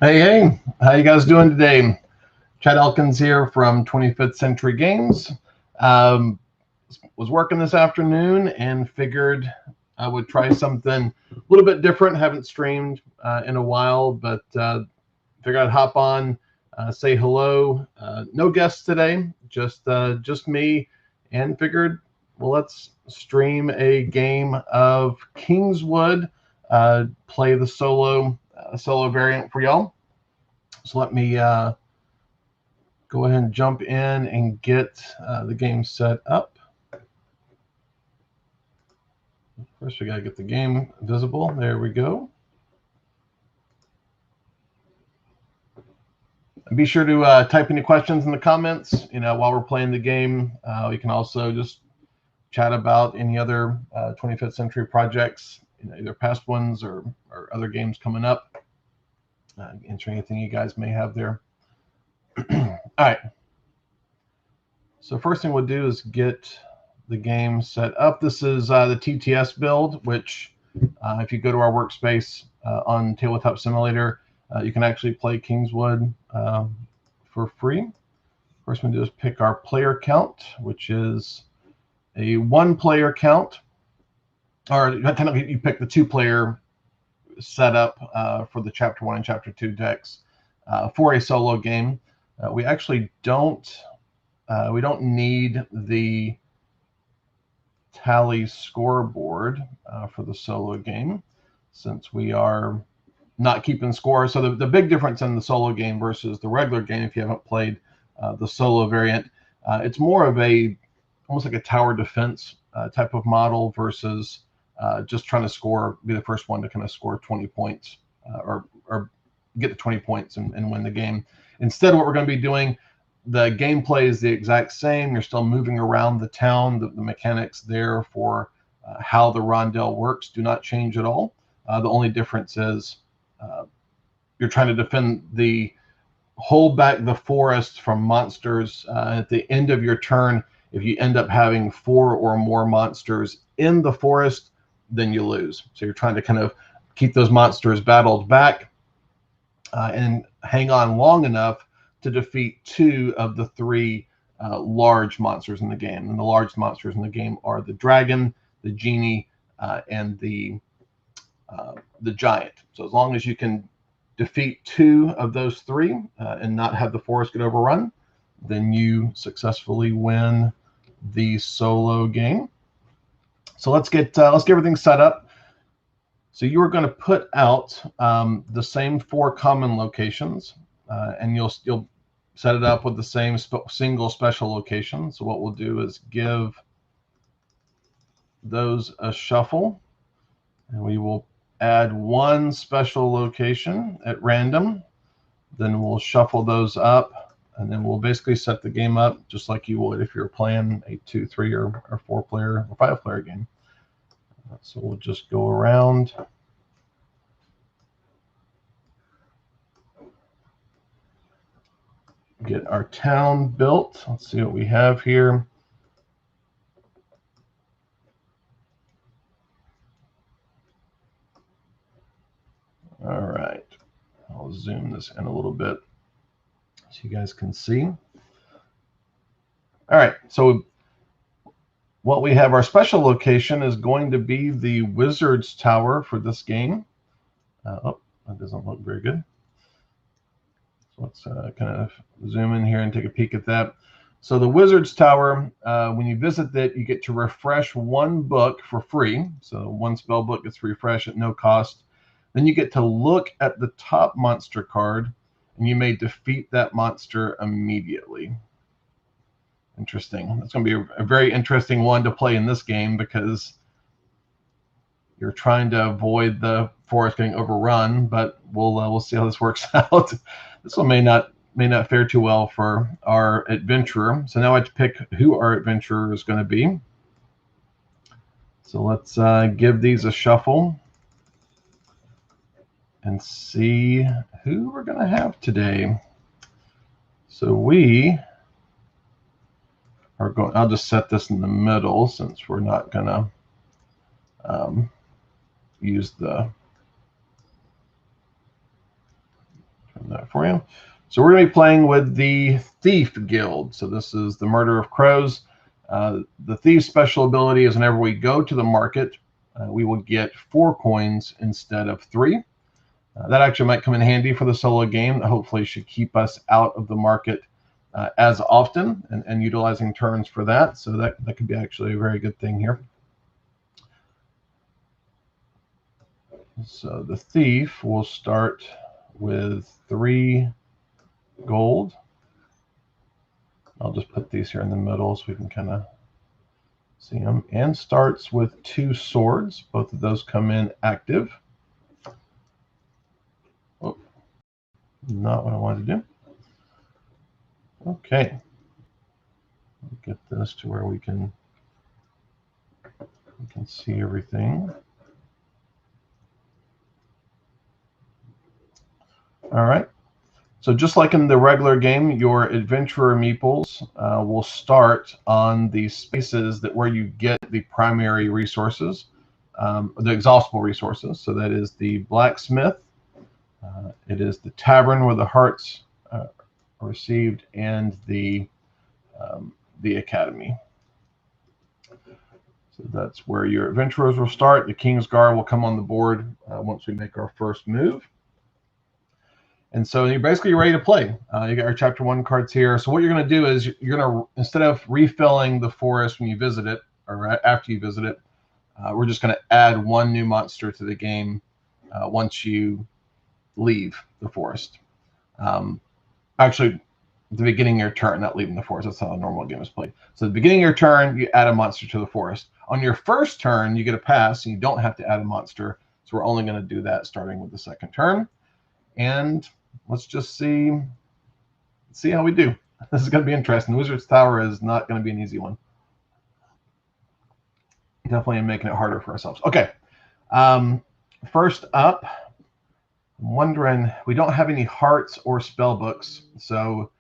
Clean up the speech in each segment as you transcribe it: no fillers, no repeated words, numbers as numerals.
Hey, how you guys doing today? Chad Elkins here from 25th Century Games. Um, was working this afternoon and figured I would try something a little bit different. Haven't streamed in a while, but figured I'd hop on, say hello. No guests today, just me, and figured, well, let's stream a game of Kingswood. Play the solo variant for y'all. So let me go ahead and jump in and get the game set up. First, we got to get the game visible. There we go. And be sure to type any questions in the comments. While we're playing the game, we can also just chat about any other 25th Century projects, either past ones or other games coming up. Answer anything you guys may have there. All right. So first thing we'll do is get the game set up. This is the TTS build, which if you go to our workspace on Tabletop Simulator, you can actually play Kingswood for free. First thing we do is pick our player count, which is a 1-player count, or technically you pick the 2-player setup for the Chapter 1 and Chapter 2 decks for a solo game. We actually don't need the tally scoreboard for the solo game, since we are not keeping score. So the big difference in the solo game versus the regular game, if you haven't played the solo variant, it's more of almost like a tower defense type of model versus just trying to be the first one to kind of score 20 points or get to 20 points and win the game. Instead, what we're going to be doing, the gameplay is the exact same. You're still moving around the town. The mechanics there for how the rondel works do not change at all. The only difference is you're trying to hold back the forest from monsters. At the end of your turn, if you end up having 4 or more monsters in the forest, then you lose. So you're trying to kind of keep those monsters battled back and hang on long enough to defeat 2 of the 3 large monsters in the game. And the large monsters in the game are the dragon, the genie, and the giant. So as long as you can defeat 2 of those 3 and not have the forest get overrun, then you successfully win the solo game. So let's get everything set up. So you are going to put out the same 4 common locations, and you'll set it up with the same single special location. So what we'll do is give those a shuffle, and we will add 1 special location at random. Then we'll shuffle those up, and then we'll basically set the game up just like you would if you're playing a 2, 3, or 4-player or 5-player game. So we'll just go around. Get our town built. Let's see what we have here. All right. I'll zoom this in a little bit so you guys can see. All right. So what we have, our special location is going to be the Wizard's Tower for this game. Oh, that doesn't look very good. So let's kind of zoom in here and take a peek at that. So the Wizard's Tower, when you visit it, you get to refresh 1 book for free. So 1 spell book gets refreshed at no cost. Then you get to look at the top monster card, and you may defeat that monster immediately. Interesting. That's going to be a very interesting one to play in this game, because you're trying to avoid the forest getting overrun, but we'll see how this works out. This one may not fare too well for our adventurer. So now I have to pick who our adventurer is going to be. So let's give these a shuffle and see who we're going to have today. So we are going, I'll just set this in the middle since we're not going to use the That for you. So we're going to be playing with the Thief Guild. So this is the Murder of Crows. The Thief's special ability is whenever we go to the market, we will get 4 coins instead of 3. That actually might come in handy for the solo game. That hopefully should keep us out of the market as often and utilizing turns for that. So that could be actually a very good thing here. So the Thief will start with 3 gold. I'll just put these here in the middle so we can kind of see them. And starts with 2 swords. Both of those come in active. Oh, not what I wanted to do. Okay. Get this to where we can see everything. All right. So just like in the regular game, your adventurer meeples will start on the spaces where you get the primary resources, the exhaustible resources. So that is the blacksmith, it is the tavern where the hearts are received, and the academy. So that's where your adventurers will start. The Kingsguard will come on the board once we make our first move. And so you're basically ready to play. You got our chapter 1 cards here. So what you're going to do is you're going to, instead of refilling the forest when you visit it, or after you visit it, we're just going to add 1 new monster to the game once you leave the forest. Actually, at the beginning of your turn, not leaving the forest. That's how a normal game is played. So at the beginning of your turn, you add a monster to the forest. On your first turn, you get a pass, and you don't have to add a monster. So we're only going to do that starting with the second turn. And let's just see how we do. This is going to be interesting. Wizard's Tower is not going to be an easy one. Definitely making it harder for ourselves. Okay. First up, I'm wondering, we don't have any hearts or spell books, so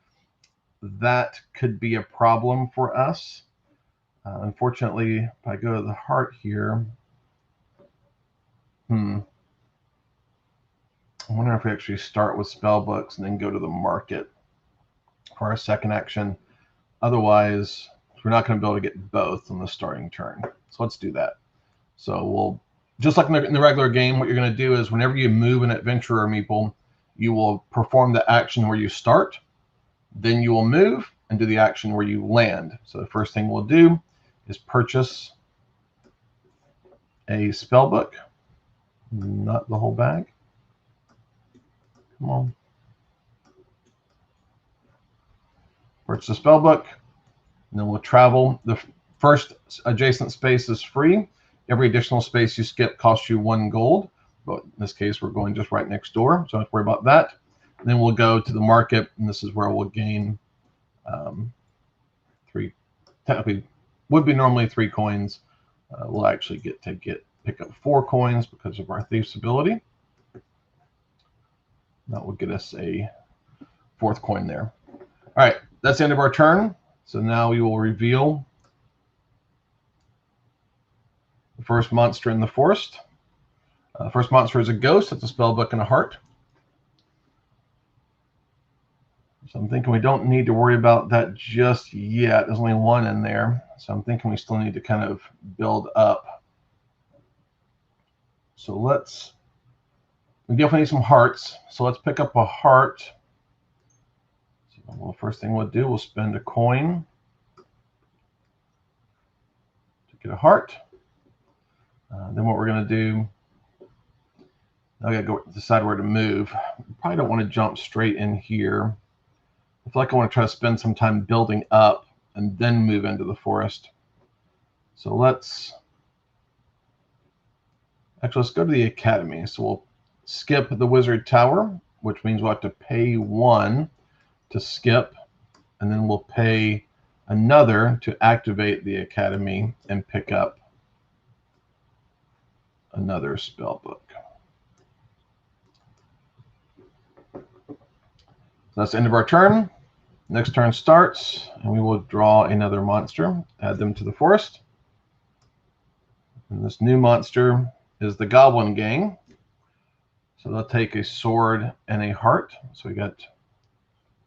that could be a problem for us. Unfortunately, if I go to the heart here, I wonder if we actually start with spell books and then go to the market for our second action. Otherwise, we're not going to be able to get both on the starting turn. So let's do that. So we'll, just like in the regular game, what you're going to do is whenever you move an adventurer meeple, you will perform the action where you start. Then you will move and do the action where you land. So the first thing we'll do is purchase a spell book, not the whole bag. Come on. Purchase a spell book, and then we'll travel. The first adjacent space is free. Every additional space you skip costs you 1 gold. But in this case, we're going just right next door, so don't have to worry about that. And then we'll go to the market, and this is where we'll gain 3. Technically, would be normally 3 coins. We'll actually get to pick up 4 coins because of our thief's ability. That will get us a 4th coin there. All right, that's the end of our turn. So now we will reveal the first monster in the forest. The first monster is a ghost. It's a spell book and a heart. So I'm thinking we don't need to worry about that just yet. There's only 1 in there. So I'm thinking we still need to kind of build up. So we definitely need some hearts. So let's pick up a heart. So well, the first thing we'll do, we'll spend a coin to get a heart. Then what we're going to do, now we got to go decide where to move. Probably don't want to jump straight in here. I feel like I want to try to spend some time building up and then move into the forest. So let's go to the academy. So we'll skip the wizard tower, which means we'll have to pay 1 to skip, and then we'll pay another to activate the academy and pick up another spell book. So that's the end of our turn. Next turn starts, and we will draw another monster, add them to the forest. And this new monster is the Goblin Gang. So they'll take a sword and a heart. So we got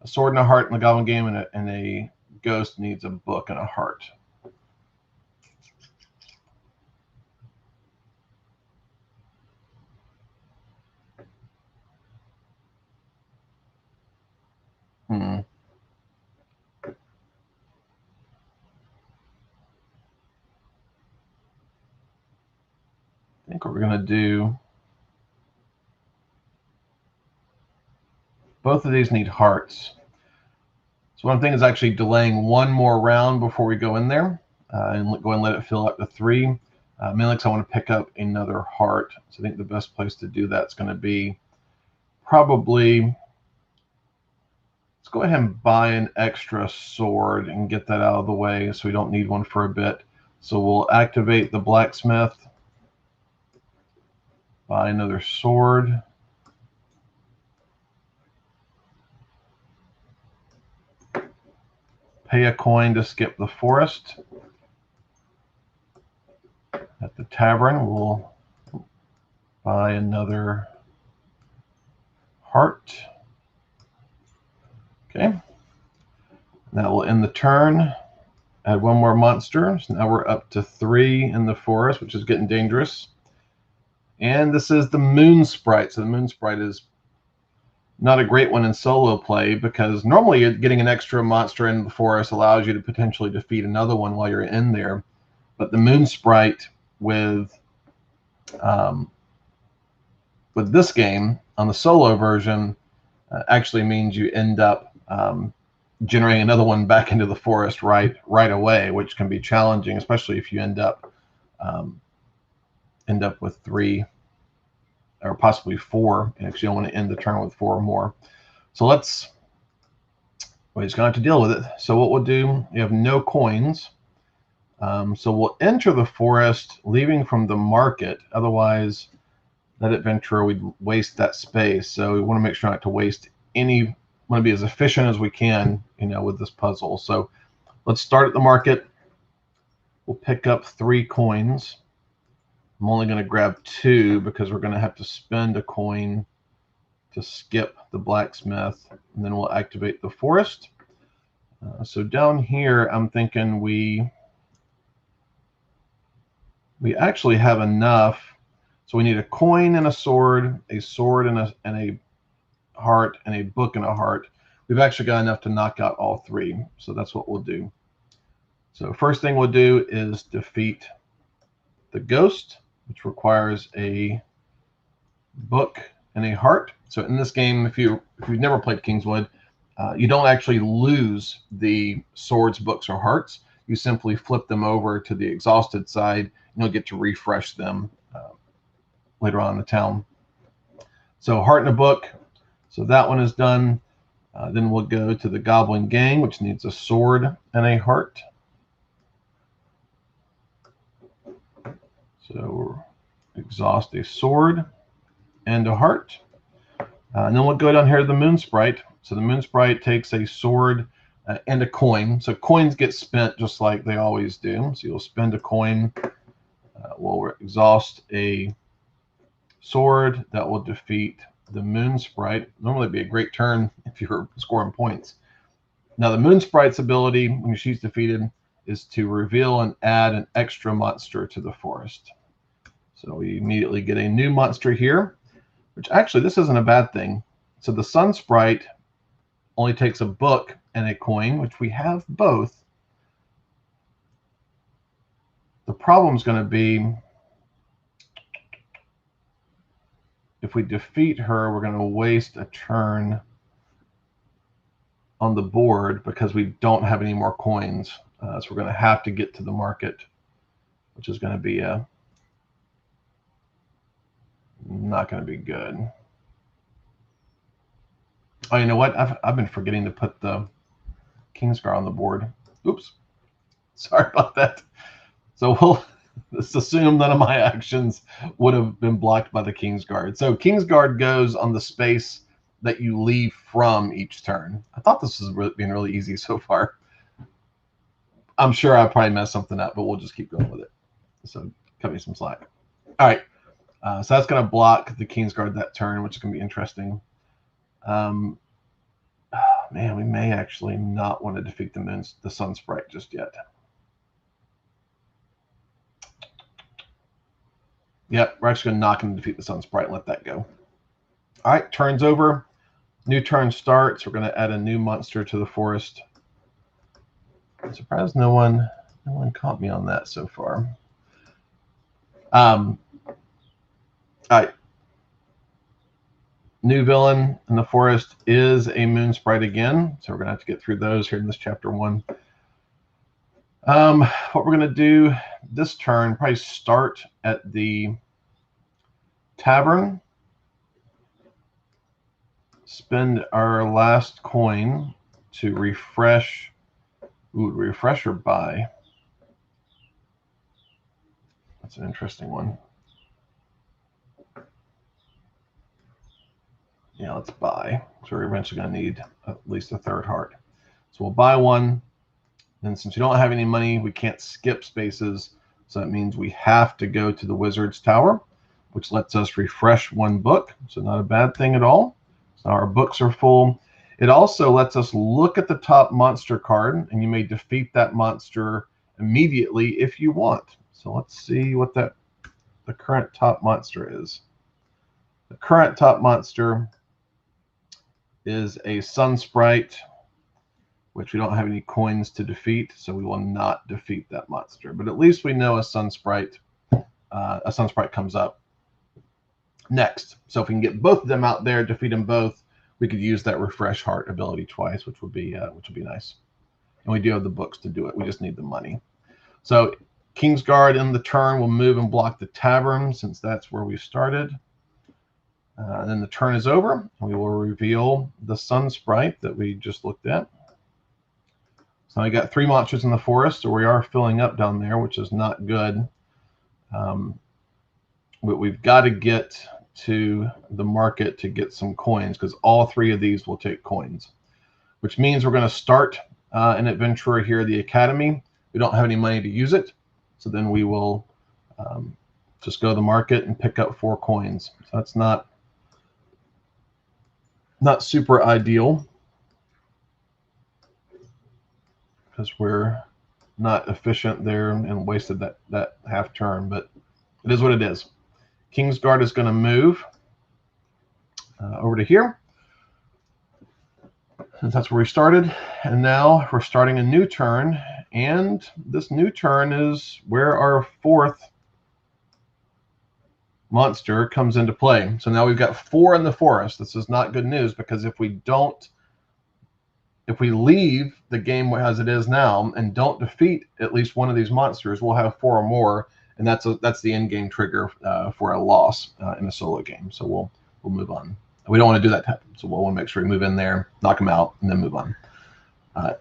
a sword and a heart in the goblin game, and a ghost needs a book and a heart. I think what we're going to do, both of these need hearts. So what I'm thinking is actually delaying one more round before we go in there, and go and let it fill up to 3. Mainly because I want to pick up another heart. So I think the best place to do that is going to be probably, let's go ahead and buy an extra sword and get that out of the way so we don't need one for a bit. So we'll activate the blacksmith, buy another sword. Pay a coin to skip the forest. At the tavern, we'll buy another heart. Okay. That will end the turn. Add one more monster. So now we're up to 3 in the forest, which is getting dangerous. And this is the Moon Sprite. So the Moon Sprite is not a great one in solo play, because normally getting an extra monster in the forest allows you to potentially defeat another one while you're in there. But the Moon Sprite with this game on the solo version actually means you end up generating another one back into the forest right away, which can be challenging, especially if you end up with 3 or possibly 4, and actually you don't want to end the turn with 4 or more. So we're just gonna have to deal with it. So what we'll do, we have no coins, so we'll enter the forest leaving from the market. Otherwise, that adventurer, we'd waste that space. So we want to make sure not to waste any. Want to be as efficient as we can, with this puzzle. So let's start at the market. We'll pick up 3 coins. I'm only going to grab 2 because we're going to have to spend a coin to skip the blacksmith, and then we'll activate the forest. So down here, I'm thinking we actually have enough. So we need a coin and a sword and a heart, and a book and a heart. We've actually got enough to knock out all 3. So that's what we'll do. So first thing we'll do is defeat the ghost, which requires a book and a heart. So in this game, if you've never played Kingswood, you don't actually lose the swords, books, or hearts. You simply flip them over to the exhausted side, and you'll get to refresh them later on in the town. So heart and a book. So that one is done. Then we'll go to the goblin gang, which needs a sword and a heart. So exhaust a sword and a heart. And then we'll go down here to the Moon Sprite. So the Moon Sprite takes a sword and a coin. So coins get spent just like they always do. So you'll spend a coin. We'll exhaust a sword. That will defeat the Moon Sprite. Normally it'd be a great turn if you're scoring points. Now the Moon Sprite's ability, when she's defeated, is to reveal and add an extra monster to the forest. So we immediately get a new monster here, which actually, this isn't a bad thing. So the Sun Sprite only takes a book and a coin, which we have both. The problem's going to be, if we defeat her, we're going to waste a turn on the board because we don't have any more coins. So we're going to have to get to the market, which is going to be not going to be good. Oh, you know what? I've been forgetting to put the Kingsguard on the board. Oops. Sorry about that. So let's assume none of my actions would have been blocked by the Kingsguard. So Kingsguard goes on the space that you leave from each turn. I thought this was being really easy so far. I'm sure I probably messed something up, but we'll just keep going with it. So cut me some slack. All right. So that's going to block the Kingsguard that turn, which is going to be interesting. Man, we may actually not want to defeat the Sun Sprite just yet. Yep, we're actually going to knock him to defeat the Sun Sprite and let that go. All right, turn's over. New turn starts. We're going to add a new monster to the forest. I'm surprised no one caught me on that so far. All right. New villain in the forest is a moon sprite again. So we're going to have to get through those here in this chapter 1. What we're going to do this turn, probably start at the tavern. Spend our last coin to refresh. Ooh, refresh or buy? That's an interesting one. Yeah, let's buy. So we're eventually going to need at least a third heart. So we'll buy one. And since we don't have any money, we can't skip spaces. So that means we have to go to the Wizard's Tower, which lets us refresh one book. So not a bad thing at all. So our books are full. It also lets us look at the top monster card, and you may defeat that monster immediately if you want. So let's see what the current top monster is. The current top monster is a Sun Sprite, which we don't have any coins to defeat, so we will not defeat that monster. But at least we know a Sun Sprite comes up next. So if we can get both of them out there, defeat them both, we could use that refresh heart ability twice, which would be nice. And we do have the books to do it. We just need the money. So Kingsguard in the turn will move and block the tavern, since that's where we started. Then the turn is over. We will reveal the Sun Sprite that we just looked at. So I got 3 monsters in the forest, so we are filling up down there, which is not good. But we've got to get to the market to get some coins, because all 3 of these will take coins, which means we're going to start an adventurer here at the Academy. We don't have any money to use it, so then we will just go to the market and pick up 4 coins. So that's not super ideal, because we're not efficient there and wasted that half turn, but it is what it is. Kingsguard is going to move over to here, since that's where we started. And now we're starting a new turn, and this new turn is where our 4th monster comes into play. So now we've got 4 in the forest. This is not good news, because if we leave the game as it is now and don't defeat at least one of these monsters, we'll have 4 or more, and that's the end game trigger for a loss in a solo game. So we'll move on. We don't want to do that to happen, so we'll want to make sure we move in there, knock them out, and then move on.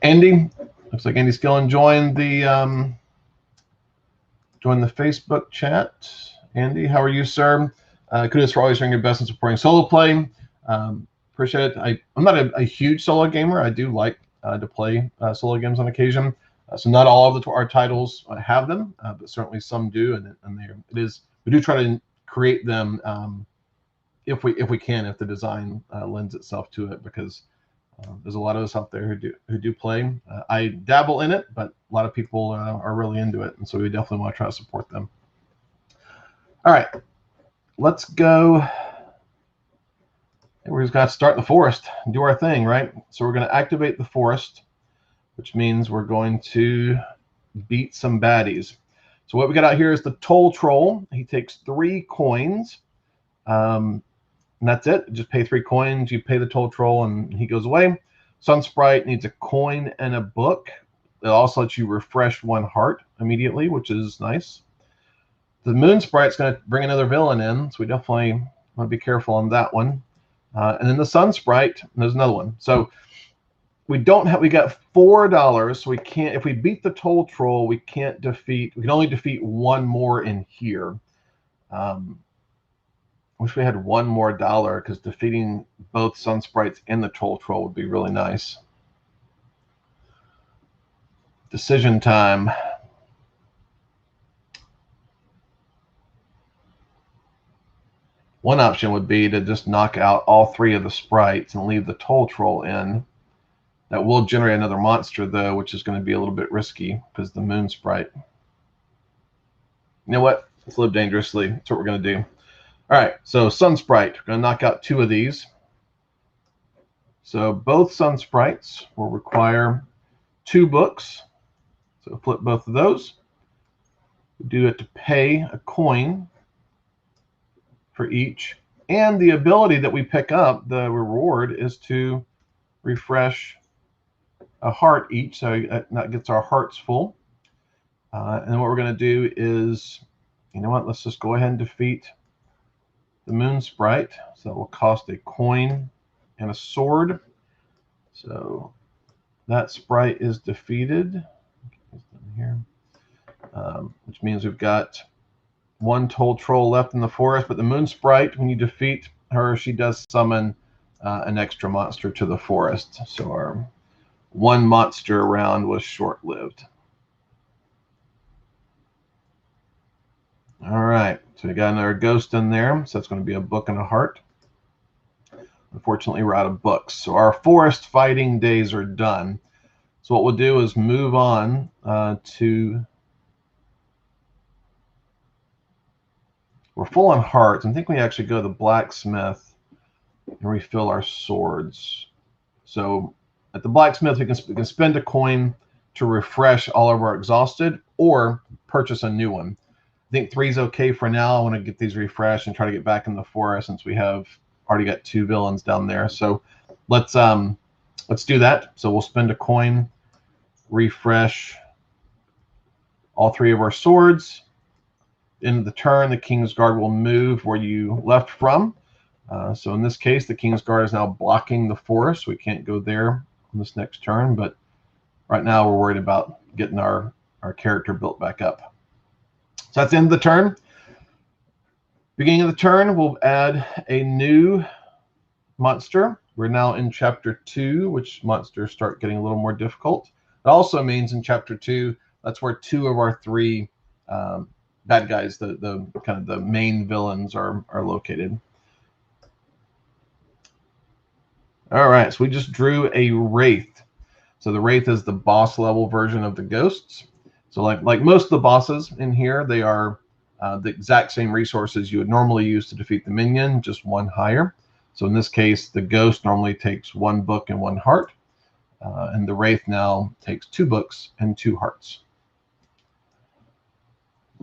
Andy, looks like Andy Skillen joined the Facebook chat. Andy, how are you, sir? Kudos for always doing your best in supporting solo play. Appreciate it. I'm not a huge solo gamer. I do like to play solo games on occasion. So not all of our titles have them, but certainly some do, and we do try to create them if we can, if the design lends itself to it, because there's a lot of us out there who do play. I dabble in it, but a lot of people are really into it, and so we definitely want to try to support them. All right, let's go. We're just going to start in the forest and do our thing, right? So we're going to activate the forest, which means we're going to beat some baddies. So what we got out here is the Toll Troll. He takes 3 coins, and that's it. Just pay 3 coins. You pay the Toll Troll, and he goes away. Sun Sprite needs a coin and a book. It also lets you refresh 1 heart immediately, which is nice. The Moon Sprite's going to bring another villain in, so we definitely want to be careful on that one. And then the Sun Sprite, there's another one. So we got $4, so we can't, if we beat the Toll Troll, we can only defeat 1 more in here. Wish we had $1 more, because defeating both Sun Sprites and the Toll Troll would be really nice. Decision time. One option would be to just knock out all 3 of the sprites and leave the toll troll in. That will generate another monster, though, which is going to be a little bit risky because the moon sprite. You know what? Let's live dangerously. That's what we're going to do. All right, so sun sprite. We're going to knock out 2 of these. So both sun sprites will require 2 books. So flip both of those. We do it to pay a coin for each. And the ability that we pick up, the reward, is to refresh a heart each. So that gets our hearts full. And what we're going to do is, you know what, let's just go ahead and defeat the moon sprite. So it will cost a coin and a sword. So that sprite is defeated. Here, which means we've got 1 toll troll left in the forest. But the moon sprite, when you defeat her, she does summon an extra monster to the forest. So our 1 monster round was short-lived. All right, so we got another ghost in there. So that's going to be a book and a heart. Unfortunately, we're out of books. So our forest fighting days are done. So what we'll do is move on to... We're full on hearts. I think we actually go to the blacksmith and refill our swords. So at the blacksmith, we can spend a coin to refresh all of our exhausted or purchase a new one. I think 3 is okay for now. I want to get these refreshed and try to get back in the forest since we have already got 2 villains down there. So let's do that. So we'll spend a coin, refresh all 3 of our swords. In the turn, the Kingsguard will move where you left from. So in this case, the Kingsguard is now blocking the forest. We can't go there on this next turn, but right now we're worried about getting our character built back up. So that's the end of the turn. Beginning of the turn, we'll add a new monster. We're now in Chapter 2, which monsters start getting a little more difficult. It also means in Chapter 2, that's where 2 of our 3 bad guys, the kind of the main villains, are located. All right, so we just drew a Wraith. So the Wraith is the boss level version of the ghosts. So like most of the bosses in here, they are the exact same resources you would normally use to defeat the minion, just 1 higher. So in this case, the ghost normally takes 1 book and 1 heart. And the Wraith now takes 2 books and 2 hearts.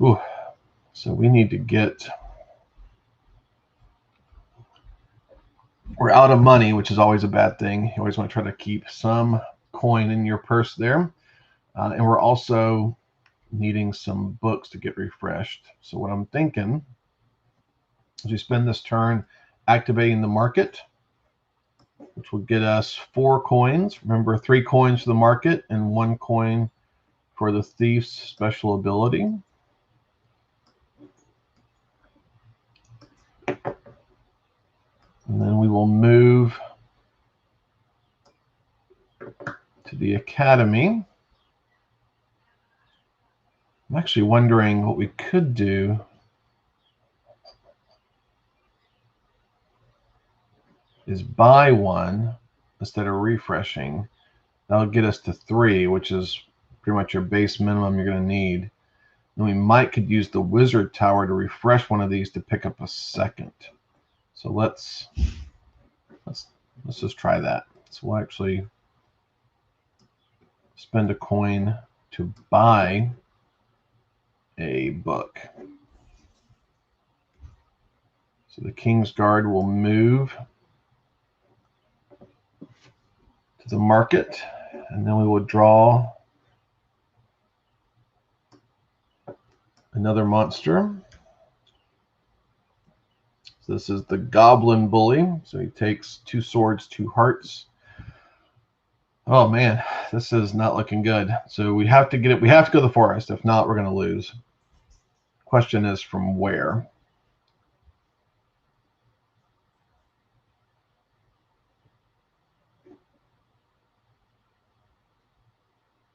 Ooh. So we need to get... We're out of money, which is always a bad thing. You always want to try to keep some coin in your purse there. And we're also needing some books to get refreshed. So what I'm thinking is we spend this turn activating the market, which will get us 4 coins. Remember, 3 coins for the market and 1 coin for the thief's special ability. And then we will move to the academy. I'm actually wondering what we could do is buy 1 instead of refreshing. That'll get us to 3, which is pretty much your base minimum you're going to need. Then we could use the wizard tower to refresh 1 of these to pick up a 2nd. So let's just try that. So we'll actually spend a coin to buy a book. So the Kingsguard will move to the market, and then we will draw another monster. So this is the Goblin Bully. So he takes 2 swords, 2 hearts. Oh man, this is not looking good. So we have to get it. We have to go to the forest. If not, we're going to lose. Question is from where?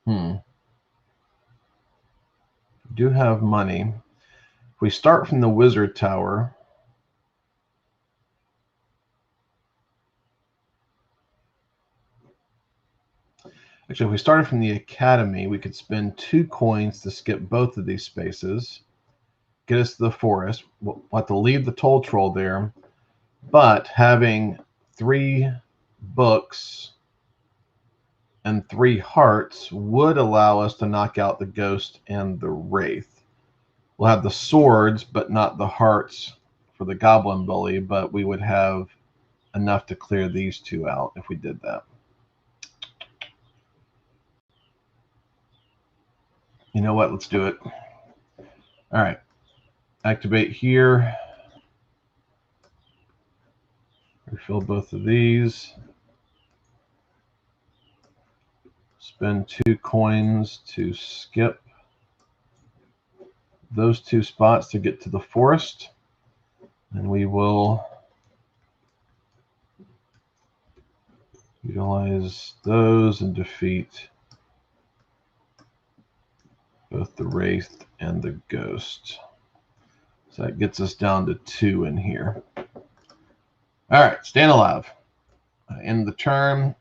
We do have money. If we start from the wizard tower, Actually, if we started from the academy, we could spend 2 coins to skip both of these spaces, get us to the forest. We'll have to leave the toll troll there, but having 3 books and 3 hearts would allow us to knock out the ghost and the wraith. We'll have the swords, but not the hearts for the goblin bully, but we would have enough to clear these 2 out if we did that. You know what? Let's do it. All right. Activate here. Refill both of these. Spend 2 coins to skip those 2 spots to get to the forest. And we will utilize those and defeat both the wraith and the ghost. So that gets us down to 2 in here. All right, staying alive. End the turn.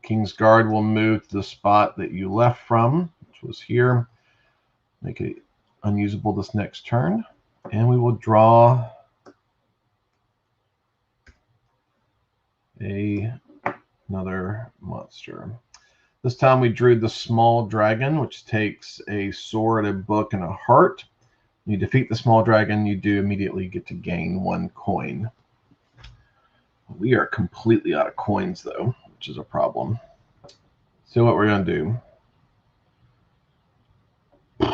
King's Guard will move to the spot that you left from, which was here. Make it unusable this next turn. And we will draw another monster. This time we drew the small dragon, which takes a sword, a book, and a heart. When you defeat the small dragon, you do immediately get to gain 1 coin. We are completely out of coins, though, which is a problem. So what we're going to do.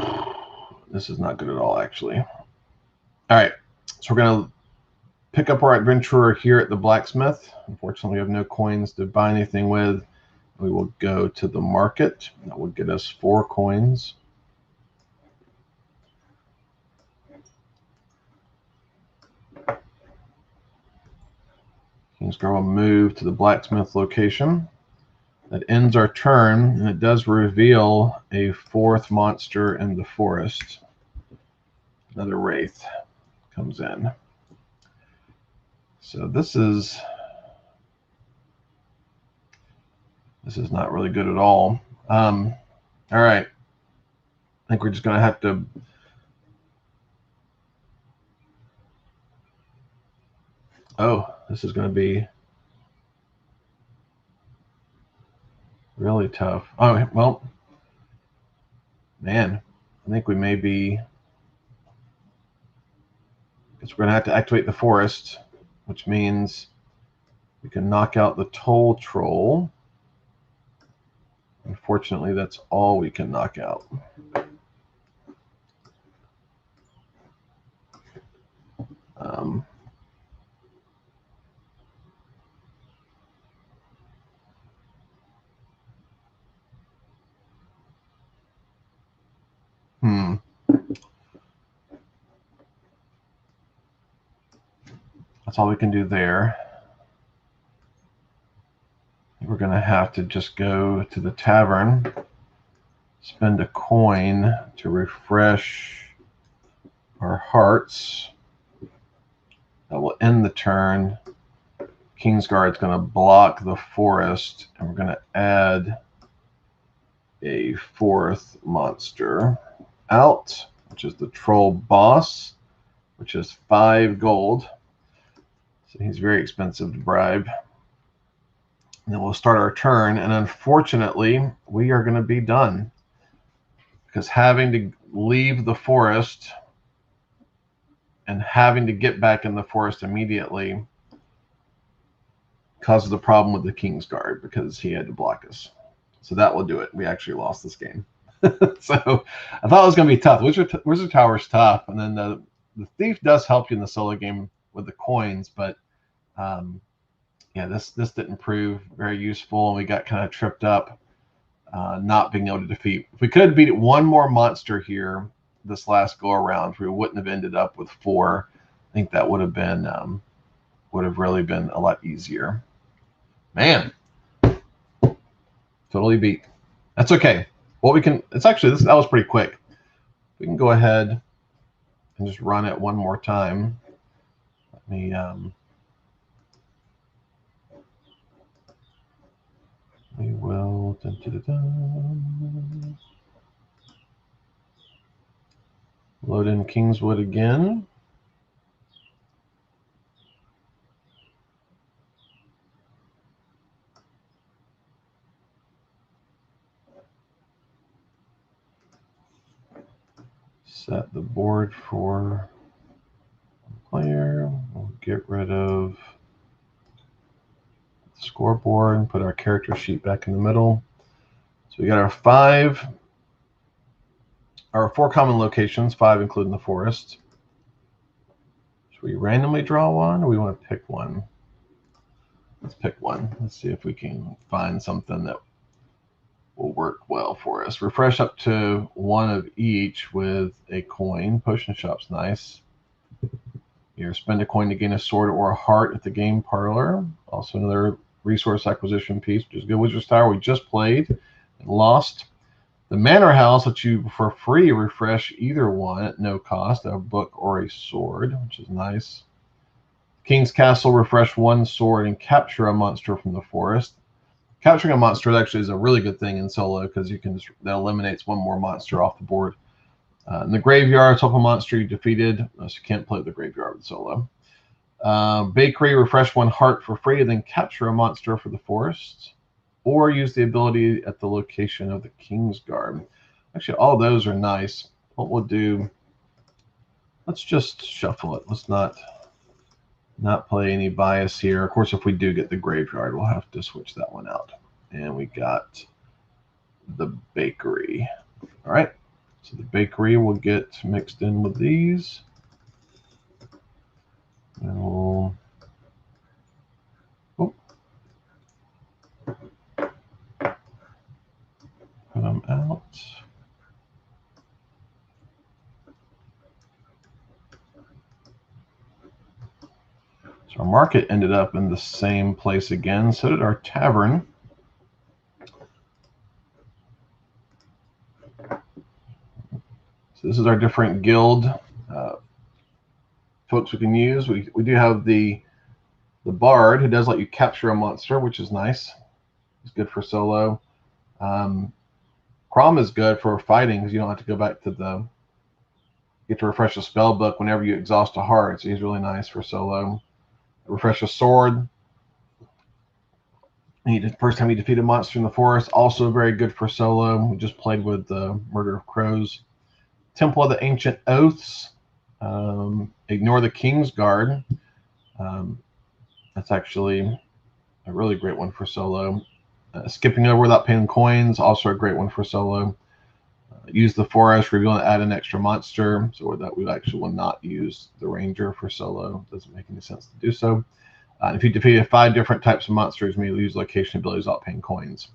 This is not good at all, actually. All right, so we're going to pick up our adventurer here at the blacksmith. Unfortunately, we have no coins to buy anything with. We will go to the market. That will get us 4 coins. King's Guard will move to the blacksmith location. That ends our turn, and it does reveal a 4th monster in the forest. Another wraith comes in. So this is not really good at all. All right. I think we're just going to have to this is going to be really tough. Oh, well, man, I think we may be, because we're going to have to activate the forest, which means we can knock out the toll troll. Unfortunately, that's all we can knock out. That's all we can do there. We're going to have to just go to the tavern, spend a coin to refresh our hearts. That will end the turn. King's Guard's going to block the forest, and we're going to add a 4th monster out, which is the troll boss, which is 5 gold. So he's very expensive to bribe. And then we'll start our turn, and unfortunately, we are going to be done, because having to leave the forest and having to get back in the forest immediately causes a problem with the King's Guard, because he had to block us. So that will do it. We actually lost this game. So I thought it was going to be tough. Wizard Tower's tough, and then the Thief does help you in the solo game with the coins, but yeah, this didn't prove very useful, and we got kind of tripped up not being able to defeat. If we could have beat 1 more monster here this last go around, we wouldn't have ended up with 4. I think that would have really been a lot easier. Man, totally beat. That's okay. What we can, it's actually, that was pretty quick. We can go ahead and just run it one more time. Let me We will load in Kingswood again. Set the board for player. We'll get rid of the scoreboard and put our character sheet back in the middle. So we got our 4 common locations, 5 including the forest. Should we randomly draw one, or we want to pick one? Let's pick one. Let's see if we can find something that will work well for us. Refresh up to 1 of each with a coin. Potion shop's nice. Here, spend a coin to gain a sword or a heart at the game parlor. Also another resource acquisition piece, which is good. Wizard's Tower we just played and lost. The Manor House lets you for free refresh either one at no cost, a book or a sword, which is nice. King's Castle, refresh 1 sword and capture a monster from the forest. Capturing a monster actually is a really good thing in solo because you can that eliminates 1 more monster off the board. In the graveyard, top a monster you defeated, so you can't play the graveyard with solo. Bakery, refresh 1 heart for free, then capture a monster for the forest, or use the ability at the location of the Kingsguard. Actually, all those are nice. What we'll do, let's just shuffle it. Let's not play any bias here. Of course, if we do get the graveyard, we'll have to switch that one out. And we got the bakery. All right, so the bakery will get mixed in with these. And we'll put them out. So our market ended up in the same place again. So did our tavern. So this is our different guild folks we can use. We do have the bard who does let you capture a monster, which is nice. It's good for solo. Crom is good for fighting because you don't have to go back to you get to refresh the spell book whenever you exhaust a heart. So he's really nice for solo. Refresh a sword. First time you defeat a monster in the forest, also very good for solo. We just played with the Murder of Crows. Temple of the Ancient Oaths. Ignore the Kingsguard. That's actually a really great one for solo. Skipping over without paying coins, also a great one for solo. Use the forest, reveal and add an extra monster, so that we actually will not use the ranger for solo. Doesn't make any sense to do so. If you defeated 5 different types of monsters, you may lose location abilities without paying coins.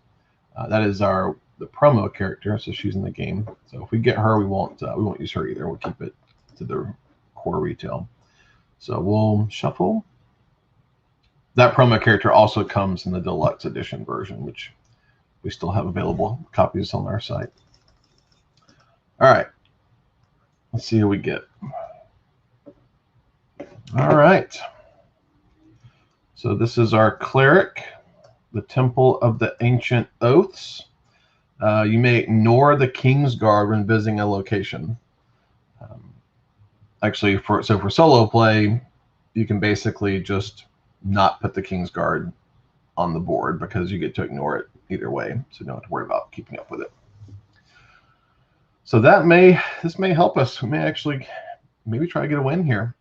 That is the promo character, so she's in the game. So if we get her, we won't use her either. We'll keep it to the core retail. So we'll shuffle. That promo character also comes in the deluxe edition version, which we still have available copies on our site. All right, let's see who we get. All right, so this is our cleric, the Temple of the Ancient Oaths. You may ignore the Kingsguard when visiting a location. Actually, for solo play, you can basically just not put the Kingsguard on the board because you get to ignore it either way, so you don't have to worry about keeping up with it. So this may help us. We may actually maybe try to get a win here.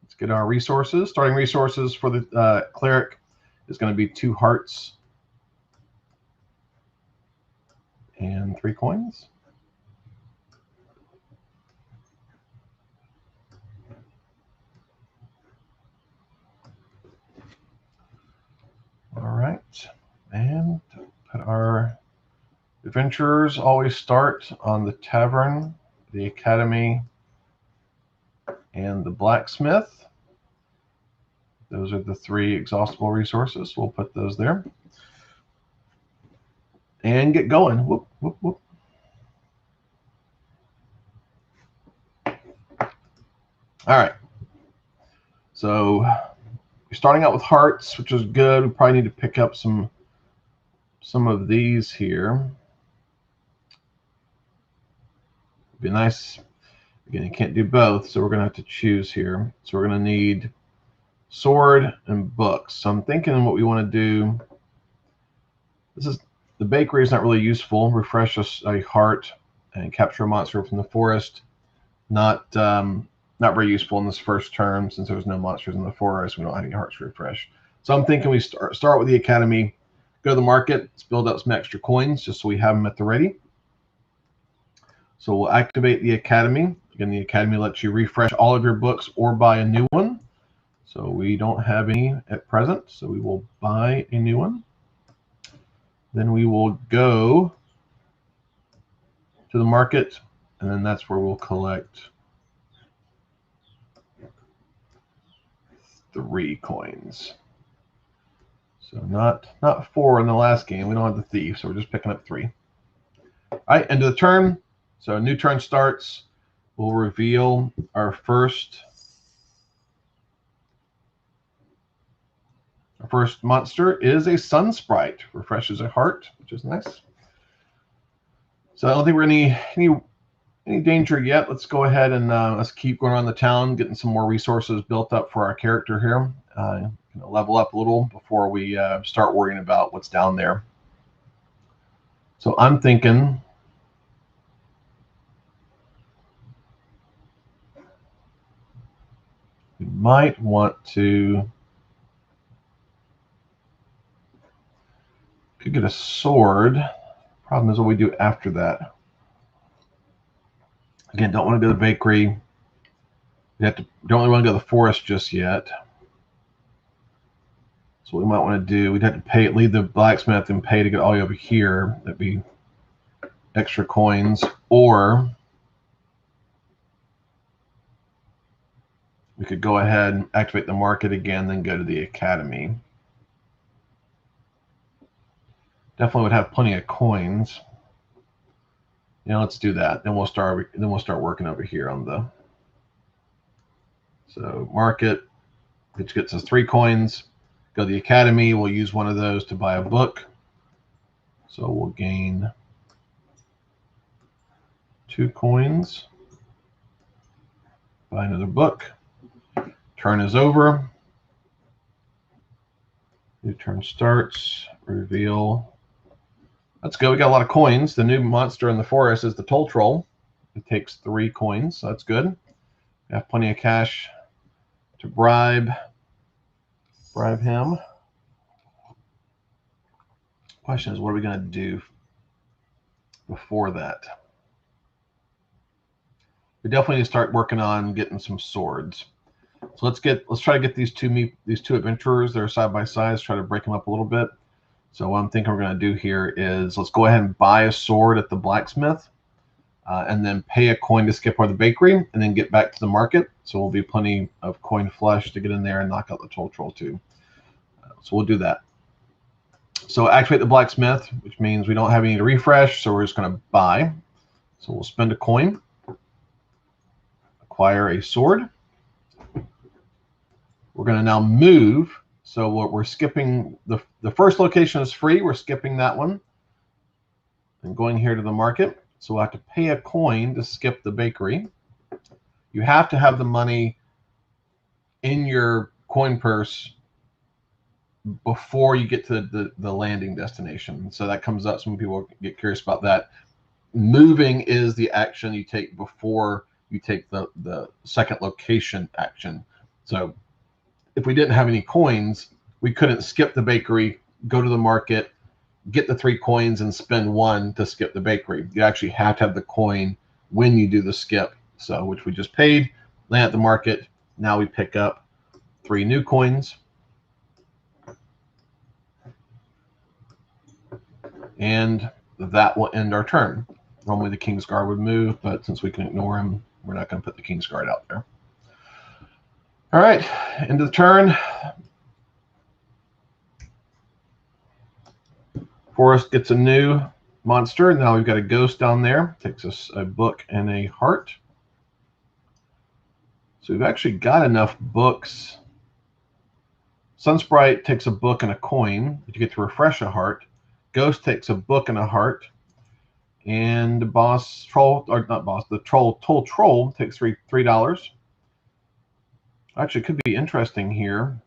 Let's get our resources. Starting resources for the cleric is going to be 2 hearts and 3 coins. All right, and put our adventurers always start on the tavern, the academy, and the blacksmith. Those are the 3 exhaustible resources. We'll put those there and get going. Whoop, whoop, whoop. All right. So we're starting out with hearts, which is good. We probably need to pick up some some of these here. It'd be nice. Again, you can't do both, so we're going to have to choose here. So we're going to need sword and books. So I'm thinking what we want to do. This is the bakery is not really useful. Refresh a heart and capture a monster from the forest. Not very useful in this first turn since there's no monsters in the forest. We don't have any hearts to refresh. So I'm thinking we start with the academy, go to the market, let's build up some extra coins just so we have them at the ready. So we'll activate the academy. Again, the academy lets you refresh all of your books or buy a new one. So we don't have any at present, so we will buy a new one. Then we will go to the market, and then that's where we'll collect 3 coins. So not 4 in the last game. We don't have the thief, so we're just picking up 3. All right, end of the turn. So a new turn starts. We'll reveal our first monster is a sun sprite. Refreshes a heart, which is nice. So I don't think we're in any danger yet. Let's go ahead and let's keep going around the town, getting some more resources built up for our character here. Level up a little before we start worrying about what's down there. So I'm thinking we might want to could get a sword. Problem is what we do after that. Again, don't want to go to the bakery. Don't really want to go to the forest just yet. So what we might want to do, we'd have to leave the blacksmith and pay to get all the way over here. That'd be extra coins. Or we could go ahead and activate the market again, then go to the academy. Definitely would have plenty of coins. Let's do that. Then we'll start working over here on the market, which gets us 3 coins. Go to the academy. We'll use one of those to buy a book. So we'll gain 2 coins. Buy another book. Turn is over. New turn starts. Reveal. Let's go. We got a lot of coins. The new monster in the forest is the Toll Troll. It takes 3 coins, so that's good. We have plenty of cash to bribe him. Question is, what are we going to do before that? We definitely need to start working on getting some swords. So let's try to get these two adventurers that are side by side. Let's try to break them up a little bit. So what I'm thinking we're going to do here is let's go ahead and buy a sword at the blacksmith, and then pay a coin to skip over the bakery, and then get back to the market. So we'll be plenty of coin flush to get in there and knock out the Toll Troll too. So we'll do that. So activate the blacksmith, which means we don't have any to refresh, so we're just going to buy. So we'll spend a coin, acquire a sword. We're going to now move. So what we're skipping, the first location is free. We're skipping that one and going here to the market. So we'll have to pay a coin to skip the bakery. You have to have the money in your coin purse before you get to the landing destination. So that comes up. Some people get curious about that. Moving is the action you take before you take the second location action. So if we didn't have any coins, we couldn't skip the bakery, go to the market, get the 3 coins, and spend 1 to skip the bakery. You actually have to have the coin when you do the skip. So which we just paid, land at the market. Now we pick up 3 new coins. And that will end our turn. Normally the King's Guard would move, but since we can ignore him, we're not going to put the King's Guard out there. All right, end of the turn. Forest gets a new monster. Now we've got a ghost down there. Takes us a book and a heart. So we've actually got enough books. Sunsprite takes a book and a coin, but you get to refresh a heart. Ghost takes a book and a heart. And the boss troll, or not boss, the troll takes $3. Actually, it could be interesting here.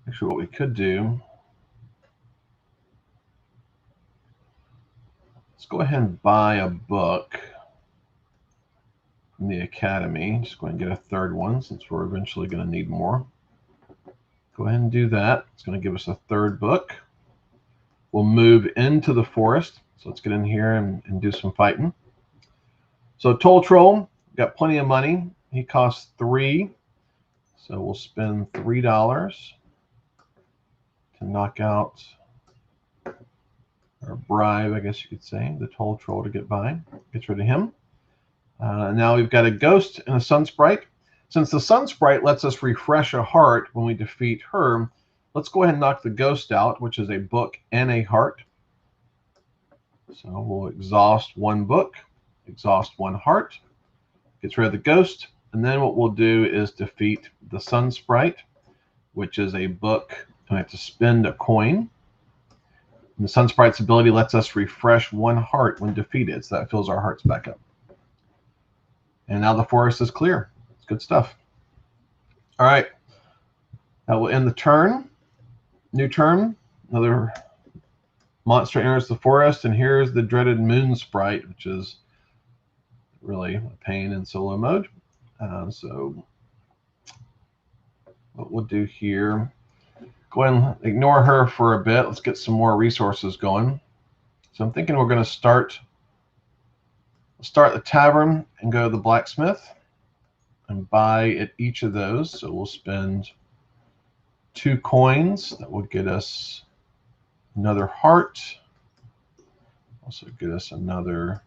Actually, what we could do, let's go ahead and buy a book from the Academy. Just go ahead and get a third one since we're eventually going to need more. Go ahead and do that. It's going to give us a third book. We'll move into the forest. So let's get in here and do some fighting. So Toll Troll, got plenty of money. He costs 3. So we'll spend $3 to knock out, or bribe, I guess you could say, the Toll Troll to get by. Gets rid of him. Now we've got a Ghost and a Sun Sprite. Since the Sun Sprite lets us refresh a heart when we defeat her, let's go ahead and knock the Ghost out, which is a book and a heart. So we'll exhaust 1 book, exhaust 1 heart, gets rid of the Ghost, and then what we'll do is defeat the Sun Sprite, which is a book, and we have to spend a coin. And the Sun Sprite's ability lets us refresh 1 heart when defeated, so that fills our hearts back up. And now the forest is clear. It's good stuff. All right, that will end the turn. New turn, another monster enters the forest, and here's the dreaded Moon Sprite, which is really a pain in solo mode. So what we'll do here, go ahead and ignore her for a bit. Let's get some more resources going. So I'm thinking we're going to start the tavern and go to the blacksmith and buy at each of those. So we'll spend 2 coins. That will get us another heart. Also get us another,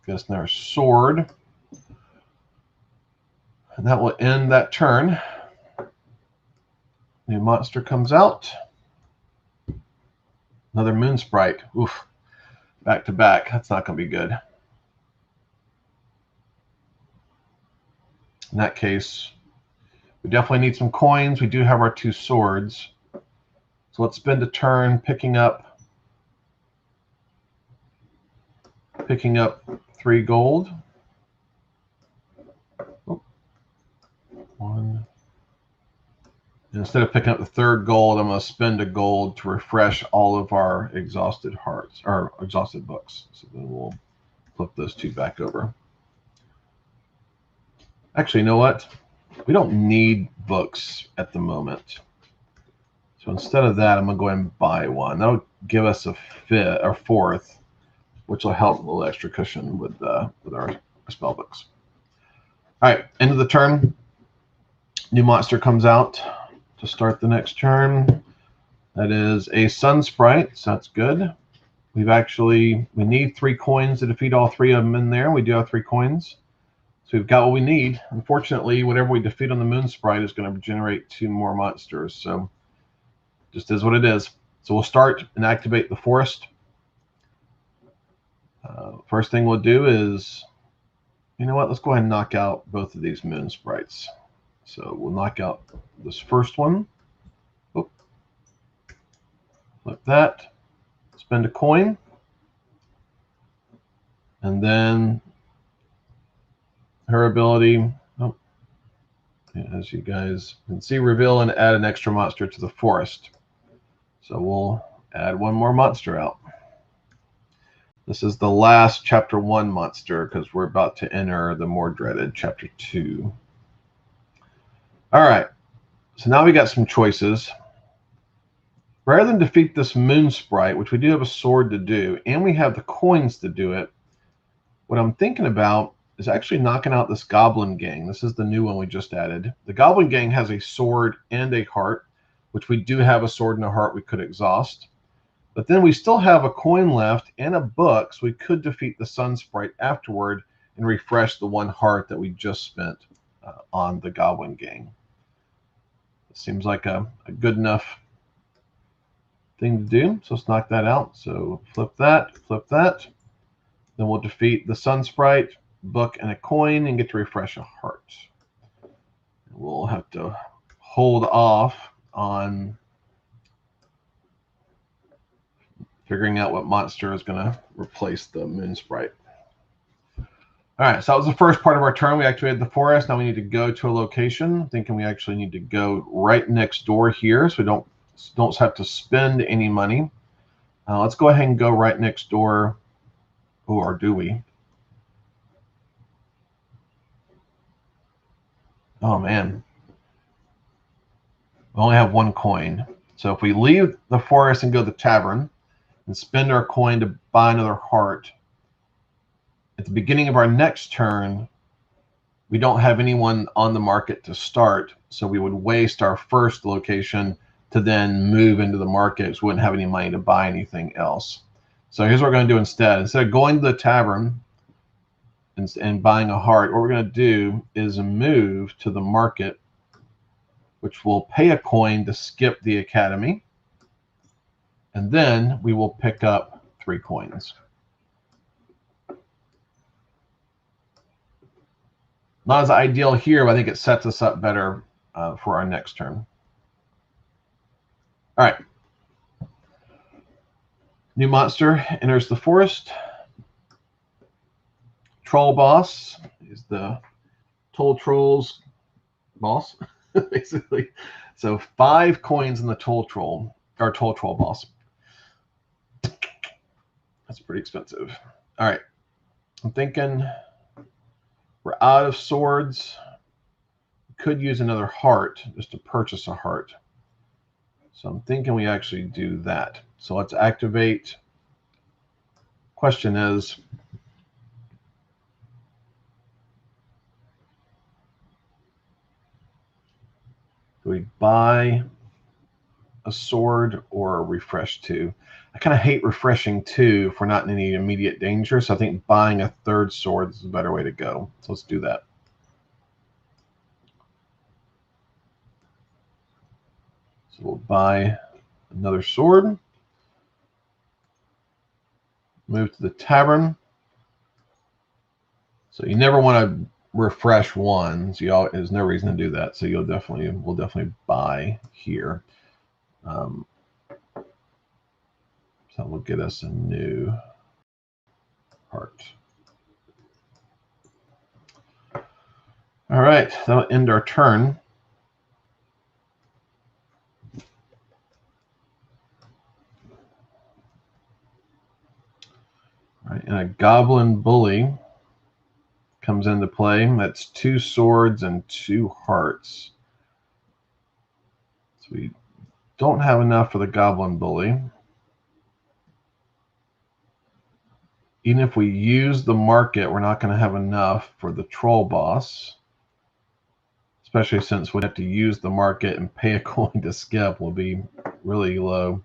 get us another sword. And that will end that turn. New monster comes out. Another Moon Sprite. Oof. Back to back. That's not going to be good. In that case, we definitely need some coins. We do have our 2 swords. So let's spend a turn picking up 3 gold. Oh. 1. And instead of picking up the 3rd gold, I'm going to spend a gold to refresh all of our exhausted hearts, or exhausted books. So then we'll flip those 2 back over. Actually, you know what? We don't need books at the moment. So instead of that, I'm going to go ahead and buy 1. That'll give us a 5th or 4th, which will help a little extra cushion with our spell books. All right, end of the turn. New monster comes out to start the next turn. That is a Sun Sprite, so that's good. We need 3 coins to defeat all 3 of them in there. We do have 3 coins. So we've got what we need. Unfortunately, whatever we defeat on the Moon Sprite is going to generate 2 more monsters. So just is what it is. So we'll start and activate the forest. First thing we'll do is, you know what? Let's go ahead and knock out both of these Moon Sprites. So we'll knock out this first one. Oh. Flip that. Spend a coin. And then her ability, as you guys can see, reveal and add an extra monster to the forest. So we'll add 1 more monster out. This is the last Chapter 1 monster because we're about to enter the more dreaded Chapter 2. All right, so now we got some choices. Rather than defeat this Moon Sprite, which we do have a sword to do, and we have the coins to do it, what I'm thinking about is actually knocking out this Goblin Gang. This is the new one we just added. The Goblin Gang has a sword and a heart, which we do have a sword and a heart we could exhaust. But then we still have a coin left and a book, so we could defeat the Sun Sprite afterward and refresh the 1 heart that we just spent on the Goblin Gang. It seems like a good enough thing to do. So let's knock that out. So flip that, flip that. Then we'll defeat the Sun Sprite, book, and a coin, and get to refresh a heart. We'll have to hold off on figuring out what monster is going to replace the moon sprite. All right, so that was the first part of our turn. We activated the forest. Now we need to go to a location. I'm thinking we actually need to go right next door here, so we don't have to spend any money. Let's go ahead and go right next door. Oh, or do we? Oh, man. We only have one coin. So if we leave the forest and go to the tavern and spend our coin to buy another heart, at the beginning of our next turn, we don't have anyone on the market to start, so we would waste our first location to then move into the market, so we wouldn't have any money to buy anything else. So here's what we're going to do instead. Instead of going to the tavern and buying a heart, what we're going to do is move to the market, which will pay a coin to skip the academy, and then we will pick up 3 coins. Not as ideal here, but I think it sets us up better for our next turn. All right. New monster enters the forest. Troll boss is the Toll Troll's boss, basically. So 5 coins in the Toll Troll, or Toll Troll boss. That's pretty expensive. All right. I'm thinking we're out of swords. Could use another heart just to purchase a heart. So I'm thinking we actually do that. So let's activate. Question is, do we buy a sword or refresh 2? I kind of hate refreshing 2 if we're not in any immediate danger, so I think buying a 3rd sword is a better way to go. So let's do that. So we'll buy another sword. Move to the tavern. So you never want to refresh 1. So there's no reason to do that. So we'll definitely buy here. So that will get us a new heart. All right, that'll end our turn. All right, and a goblin bully comes into play. That's 2 swords and 2 hearts. So we don't have enough for the goblin bully. Even if we use the market, we're not going to have enough for the troll boss, especially since we'd have to use the market and pay a coin to skip will be really low.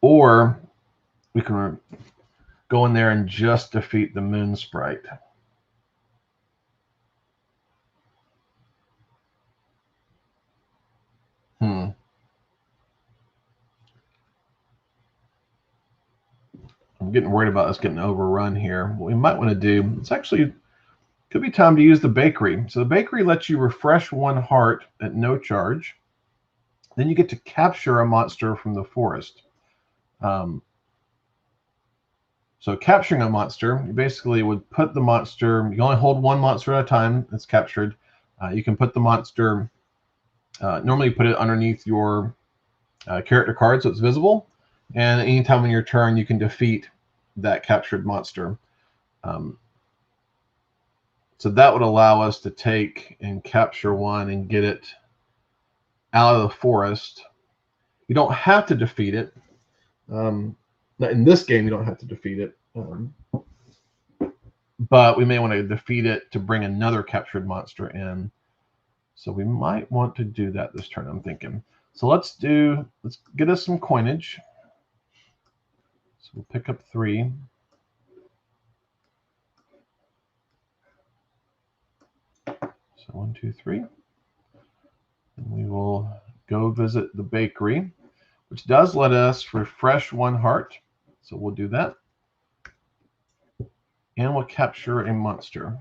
Or we can go in there and just defeat the moon sprite. I'm getting worried about us getting overrun here. What we might want to do, it's actually could be time to use the bakery. So the bakery lets you refresh 1 heart at no charge. Then you get to capture a monster from the forest. So capturing a monster, you basically would put the monster, you only hold 1 monster at a time that's captured. You can put the monster, normally you put it underneath your character card so it's visible. And anytime on your turn, you can defeat that captured monster. So that would allow us to take and capture 1 and get it out of the forest. You don't have to defeat it. In this game, you don't have to defeat it. But we may want to defeat it to bring another captured monster in. So we might want to do that this turn, I'm thinking. So let's get us some coinage. So we'll pick up 3. So 1, 2, 3. And we will go visit the bakery, which does let us refresh 1 heart. So we'll do that. And we'll capture a monster.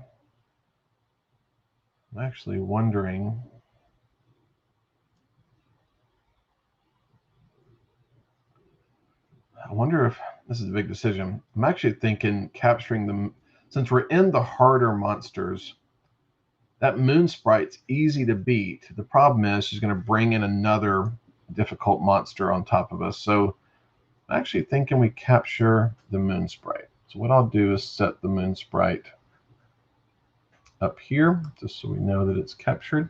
I'm actually wondering wonder if this is a big decision. I'm actually thinking capturing them, since we're in the harder monsters. That moon sprite's easy to beat. The problem is she's going to bring in another difficult monster on top of us. So I'm actually thinking we capture the moon sprite. So what I'll do is set the moon sprite up here, just so we know that it's captured.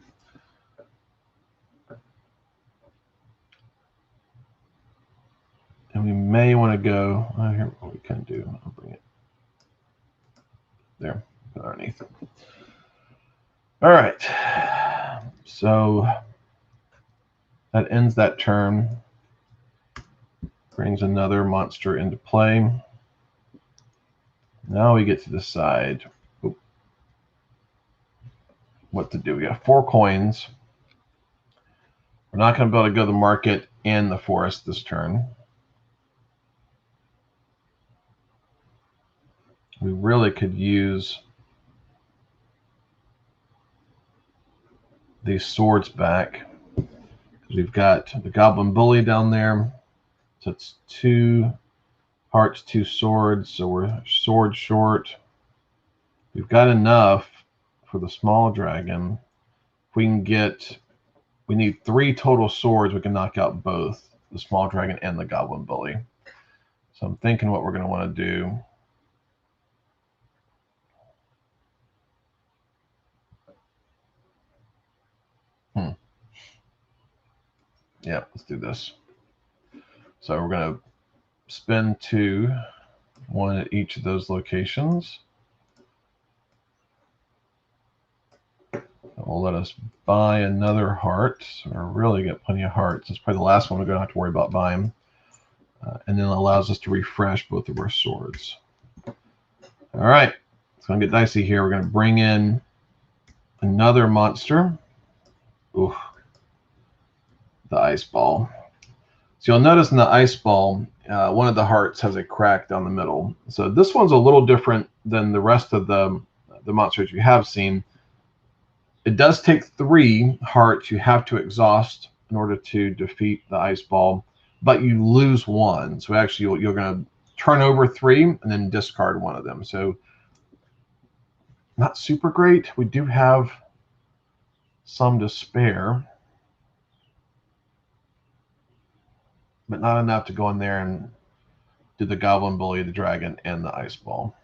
And we may want to go, here what we can do, I'll bring it there, put it underneath. All right, so that ends that turn, brings another monster into play. Now we get to decide what to do. We got 4 coins. We're not going to be able to go to the market and the forest this turn. We really could use these swords back. We've got the Goblin Bully down there. So it's 2 hearts, 2 swords. So we're sword short. We've got enough for the small dragon. If we can get, we need 3 total swords. We can knock out both the small dragon and the Goblin Bully. So I'm thinking what we're going to want to do. Yeah, let's do this. So we're going to spend 2, 1 at each of those locations. That will let us buy another heart. So we'll really get plenty of hearts. It's probably the last one we're going to have to worry about buying. And then it allows us to refresh both of our swords. All right, it's going to get dicey here. We're going to bring in another monster. Ooh, the ice ball. So you'll notice in the ice ball, one of the hearts has a crack down the middle. So this one's a little different than the rest of the monsters you have seen. It does take 3 hearts you have to exhaust in order to defeat the ice ball, but you lose 1. So actually you're going to turn over 3 and then discard 1 of them. So not super great. We do have some to spare, but not enough to go in there and do the Goblin Bully, the dragon, and the ice ball.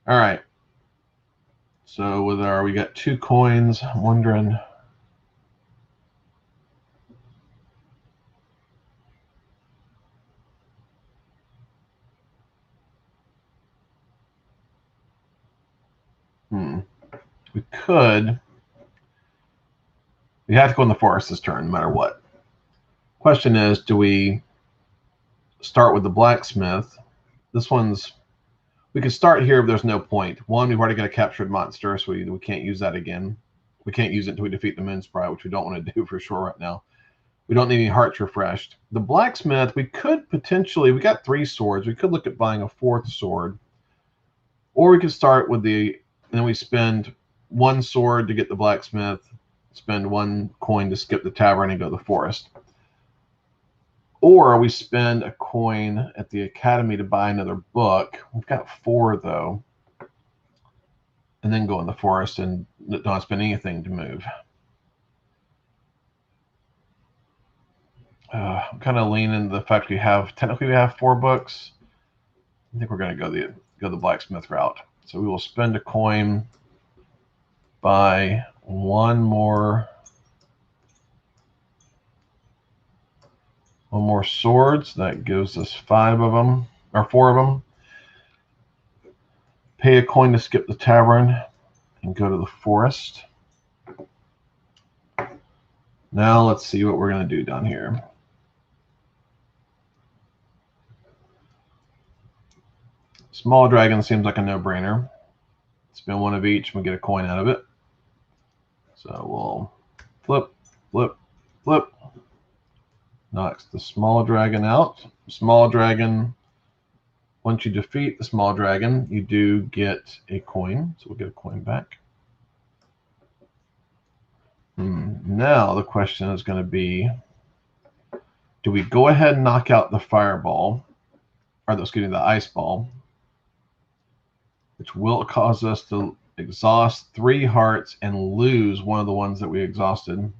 All right. So with our, we got 2 coins. I'm wondering. We could. We have to go in the forest this turn, no matter what. Question is, do we start with the blacksmith? This one's, we could start here, but there's no point. 1, we've already got a captured monster, so we can't use that again. We can't use it until we defeat the moon sprite, which we don't want to do for sure right now. We don't need any hearts refreshed. The blacksmith, we could potentially, we got 3 swords. We could look at buying a 4th sword. Or we could start with the, and then we spend 1 sword to get the blacksmith, spend 1 coin to skip the tavern and go to the forest. Or we spend a coin at the academy to buy another book. We've got 4 though. And then go in the forest and not spend anything to move. I'm kind of leaning the fact we have, technically we have 4 books. I think we're going to go the blacksmith route. So we will spend a coin, buy 1 more swords. That gives us 5 of them, or 4 of them. Pay a coin to skip the tavern and go to the forest. Now let's see what we're going to do down here. Small dragon seems like a no-brainer. Spend 1 of each and we get a coin out of it. So we'll flip, flip, flip. Knocks the small dragon out. Small dragon, once you defeat the small dragon, you do get a coin. So we'll get a coin back. Now the question is going to be, Do we go ahead and knock out the fireball, or excuse me, the ice ball, which will cause us to exhaust 3 hearts and lose one of the ones that we exhausted,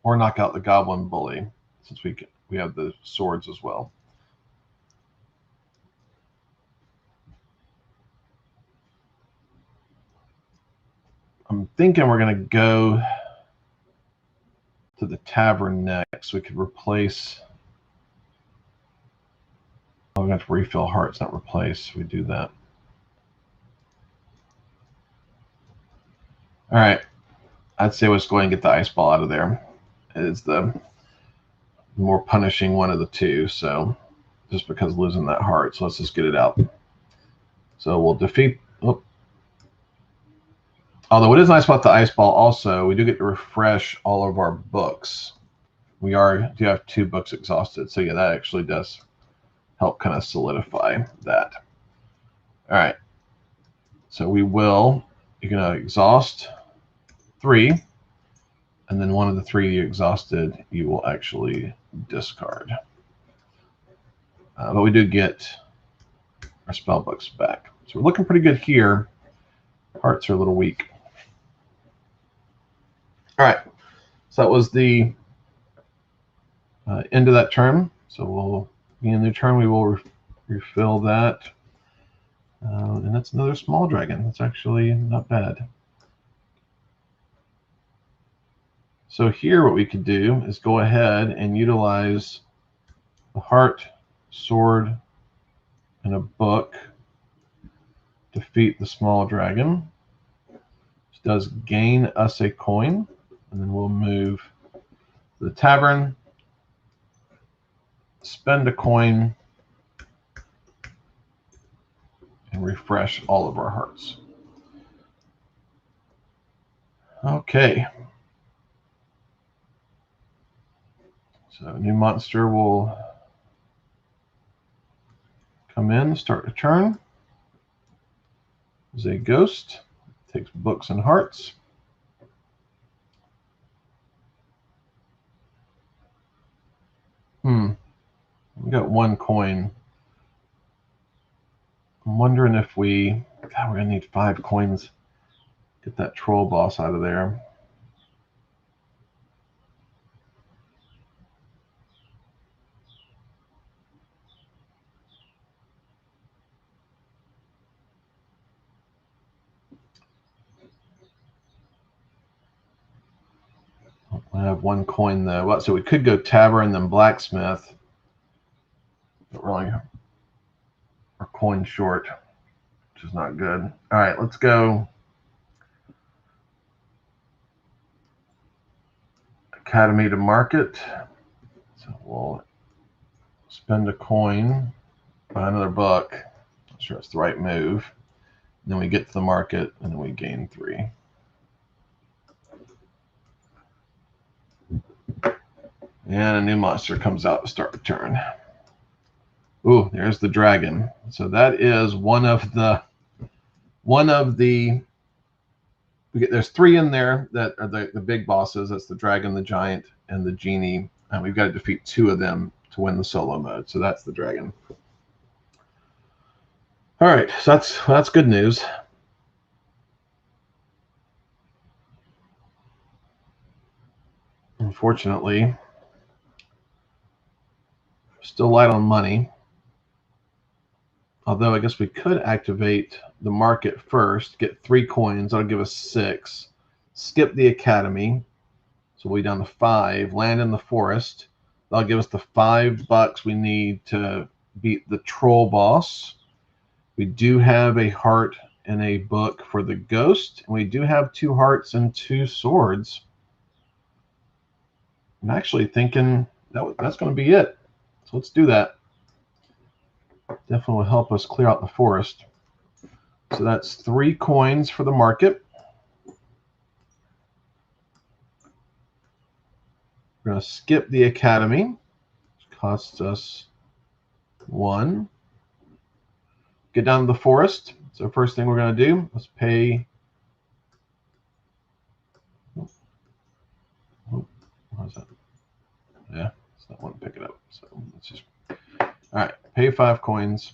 or knock out the goblin bully, since we have the swords as well. I'm thinking we're going to go to the tavern next. We could replace. Oh, we have to refill hearts, not replace. We do that. All right. I'd say let's go ahead and get the ice ball out of there. It is the more punishing one of the two. So just because losing that heart, so let's just get it out. So we'll defeat. Oh. Although it is nice about the ice ball, also we do get to refresh all of our books. We do have 2 books exhausted, so yeah, that actually does help kind of solidify that. All right, so you're gonna exhaust 3, and then one of the 3 you exhausted, you will actually discard. But we do get our spell books back, so we're looking pretty good here. Hearts are a little weak. All right, so that was the end of that turn. So we'll be in the turn. We will refill that, and that's another small dragon. That's actually not bad. So here, what we could do is go ahead and utilize the heart, sword, and a book. Defeat the small dragon. Which does gain us a coin, and then we'll move to the tavern. Spend a coin and refresh all of our hearts. Okay. So a new monster will come in, start a turn. Is a ghost. Takes books and hearts. We got 1 coin. I'm wondering if we're gonna need 5 coins. Get that troll boss out of there. I have 1 coin though. So we could go tavern and then blacksmith, but really our coin short, which is not good. All right, let's go academy to market. So we'll spend a coin, buy another book. Not sure it's the right move. And then we get to the market, and then we gain 3. And a new monster comes out to start the turn. Ooh, there's the dragon. So that is one of the. There's 3 in there that are the big bosses. That's the dragon, the giant, and the genie. And we've got to defeat 2 of them to win the solo mode. So that's the dragon. All right, so that's good news. Unfortunately, still light on money. Although I guess we could activate the market first, get 3 coins. That'll give us 6. Skip the academy. So we'll be down to 5. Land in the forest. That'll give us the $5 we need to beat the troll boss. We do have a heart and a book for the ghost. And we do have 2 hearts and 2 swords. I'm actually thinking that's going to be it. So let's do that. Definitely will help us clear out the forest. So that's 3 coins for the market. We're going to skip the academy, which costs us 1. Get down to the forest. So first thing we're going to do is pay. What is that? Yeah, not want to pick it up. So let's just, all right, pay 5 coins.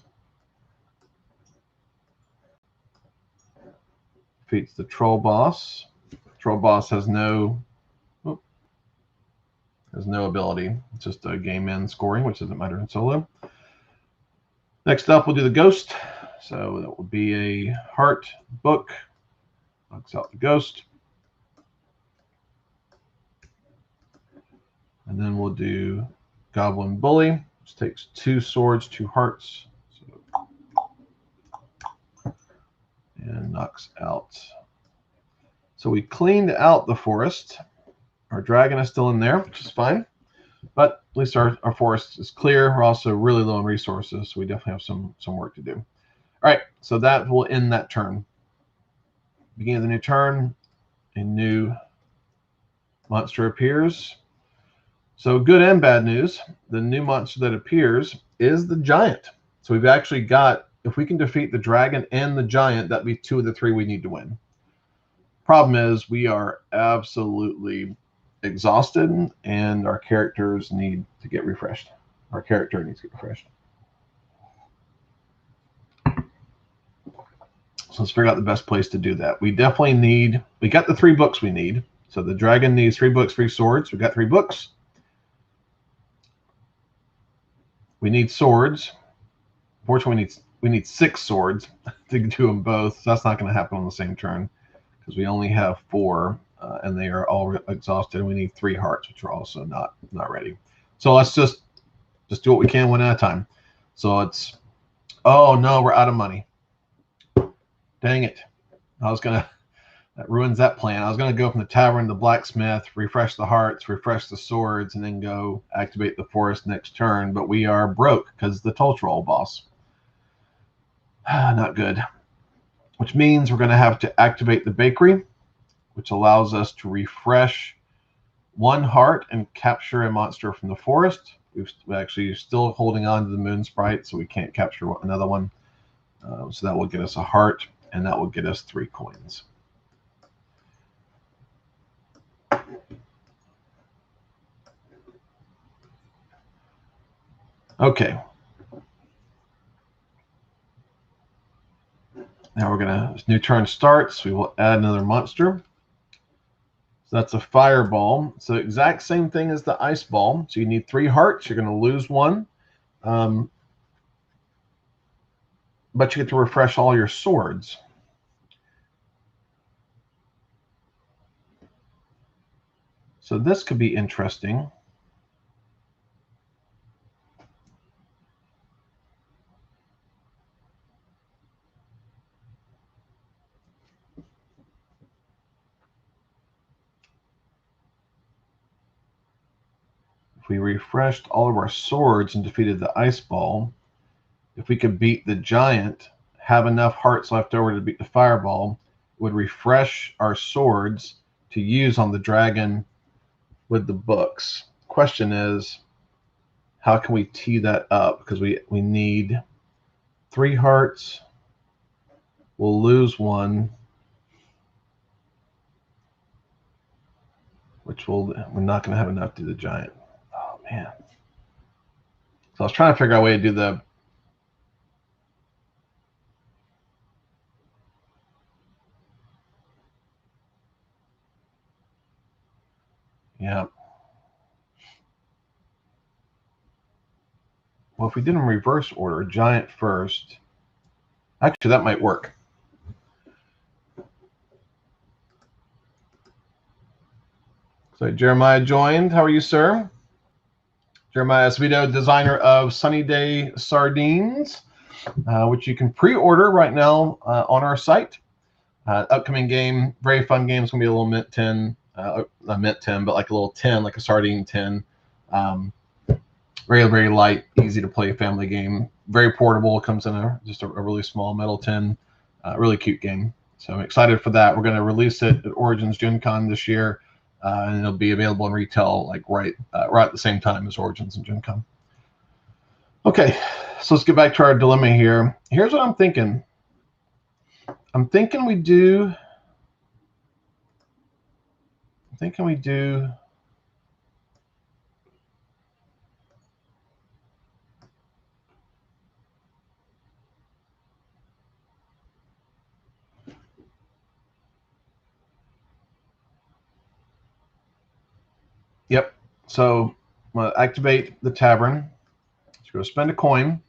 Defeats the troll boss. Troll boss has no ability. It's just a game end scoring, which doesn't matter in solo. Next up, we'll do the ghost. So that will be a heart book. Knocks out the ghost. And then we'll do goblin bully, which takes 2 swords, 2 hearts. And knocks out. So we cleaned out the forest. Our dragon is still in there, which is fine. But at least our forest is clear. We're also really low on resources, so we definitely have some work to do. All right, so that will end that turn. Beginning of the new turn, a new monster appears. So good and bad news. The new monster that appears is the giant. So we've actually got, if we can defeat the dragon and the giant, that'd be 2 of the 3 we need to win. Problem is we are absolutely exhausted and our characters need to get refreshed. Our character needs to get refreshed. So let's figure out the best place to do that. We definitely need, we got the 3 books we need. So the dragon needs 3 books, 3 swords. We've got 3 books. We need swords. Fortunately, we need 6 swords to do them both. So that's not going to happen on the same turn because we only have 4 and they are all exhausted. And we need 3 hearts, which are also not ready. So let's just do what we can one at a time. So it's, oh no, we're out of money. Dang it. That ruins that plan. I was going to go from the tavern to the blacksmith, refresh the hearts, refresh the swords, and then go activate the forest next turn. But we are broke because the toll troll boss. Not good. Which means we're going to have to activate the bakery, which allows us to refresh 1 heart and capture a monster from the forest. We're actually still holding on to the moon sprite, so we can't capture another one. So that will get us a heart, and that will get us 3 coins. Okay. Now we're gonna, new turn starts. We will add another monster. So that's a fireball. So exact same thing as the ice ball. So you need 3 hearts. You're gonna lose 1. But you get to refresh all your swords. So this could be interesting. If we refreshed all of our swords and defeated the ice ball, if we could beat the giant, have enough hearts left over to beat the fireball, would refresh our swords to use on the dragon with the books. Question is, how can we tee that up? Because we need 3 hearts. We'll lose 1, which we're not going to have enough to do the giant. Oh man. So I was trying to figure out a way to do the, yeah. Well, if we did in reverse order, giant first, actually that might work. So Jeremiah joined. How are you, sir? Jeremiah Esvido, designer of Sunny Day Sardines, which you can pre-order right now on our site. Upcoming game, very fun game. It's going to be a little mint tin, not mint tin, but like a little tin, like a sardine tin. Very, very light, easy to play family game. Very portable. It comes in just a really small metal tin. Really cute game. So I'm excited for that. We're going to release it at Origins Gen Con this year. And it'll be available in retail like right at the same time as Origins and Gen Con. Okay, so let's get back to our dilemma here. Here's what I'm thinking. I'm thinking we do Yep. So I'm going to activate the tavern. So go spend a coin.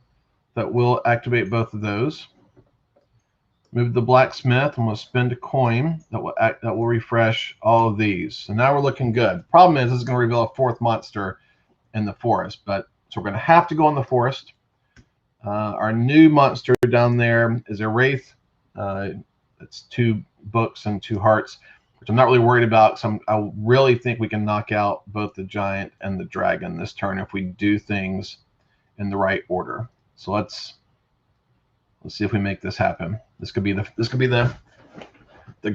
That will activate both of those. Move the blacksmith, and we'll spend a coin that will refresh all of these. So now we're looking good. Problem is, this is going to reveal a fourth monster in the forest, but so we're going to have to go in the forest. Our new monster down there is a wraith. It's 2 books and 2 hearts, which I'm not really worried about. So I really think we can knock out both the giant and the dragon this turn if we do things in the right order. So let's see if we make this happen. This could be the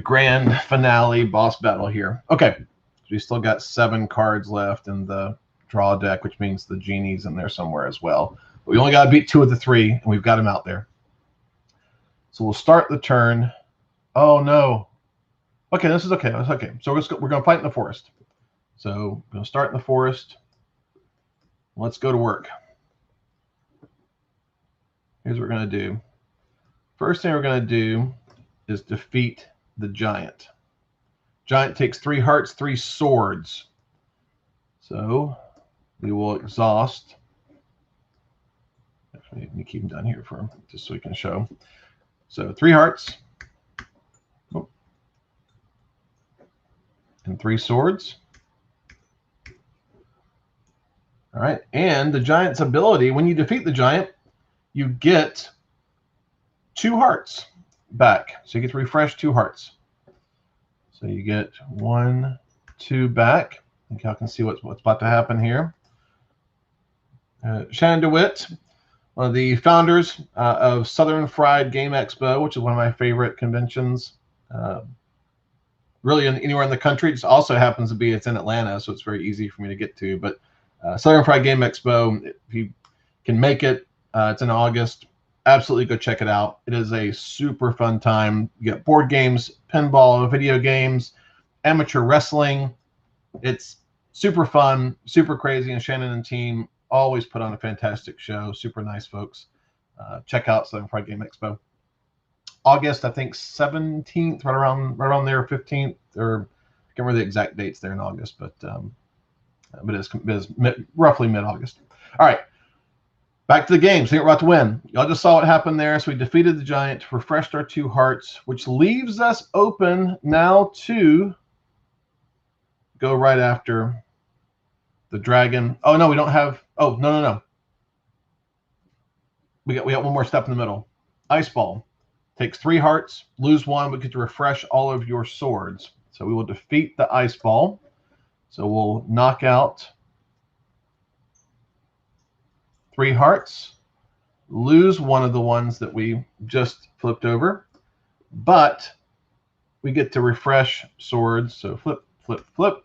grand finale boss battle here. Okay, so we still got 7 cards left in the draw deck, which means the genie's in there somewhere as well. But we only got to beat 2 of the 3, and we've got him out there. So we'll start the turn. Oh no. Okay, this is okay. That's okay. So we're going to fight in the forest. So we're going to start in the forest. Let's go to work. Here's what we're going to do. First thing we're going to do is defeat the giant. Giant takes 3 hearts, 3 swords. So we will exhaust. Actually, let me keep them down here for him, just so we can show. So 3 hearts. Oh. And 3 swords. All right. And the giant's ability, when you defeat the giant, you get 2 hearts back. So you get to refresh 2 hearts. So you get 1, 2 back. I think y'all can see what's about to happen here. Shannon DeWitt, one of the founders of Southern Fried Game Expo, which is one of my favorite conventions. Really anywhere in the country. It also happens to be it's in Atlanta, so it's very easy for me to get to. But Southern Fried Game Expo, if you can make it, it's in August. Absolutely go check it out. It is a super fun time. You get board games, pinball, video games, amateur wrestling. It's super fun, super crazy, and Shannon and team always put on a fantastic show. Super nice folks. Check out Southern Fried Game Expo. August, I think 17th, right around there, 15th, or I can't remember the exact dates there in August, but it is roughly mid-August. All right. Back to the game. So we're about to win. Y'all just saw what happened there. So we defeated the giant, refreshed our 2 hearts, which leaves us open now to go right after the dragon. Oh no, we don't have. Oh no. We got one more step in the middle. Ice ball takes 3 hearts, lose 1. We get to refresh all of your swords. So we will defeat the ice ball. So we'll knock out 3 hearts, lose 1 of the ones that we just flipped over, but we get to refresh swords. So flip, flip, flip.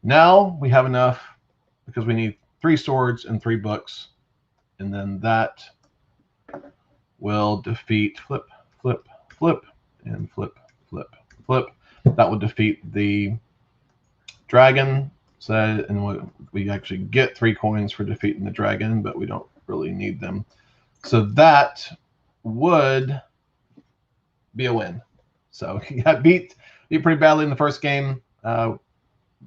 Now we have enough because we need 3 swords and 3 books, and then that will defeat flip, flip, flip, and flip, flip, flip. That will defeat the dragon. So and we actually get 3 coins for defeating the dragon, but we don't really need them. So that would be a win. So he got beat pretty badly in the first game.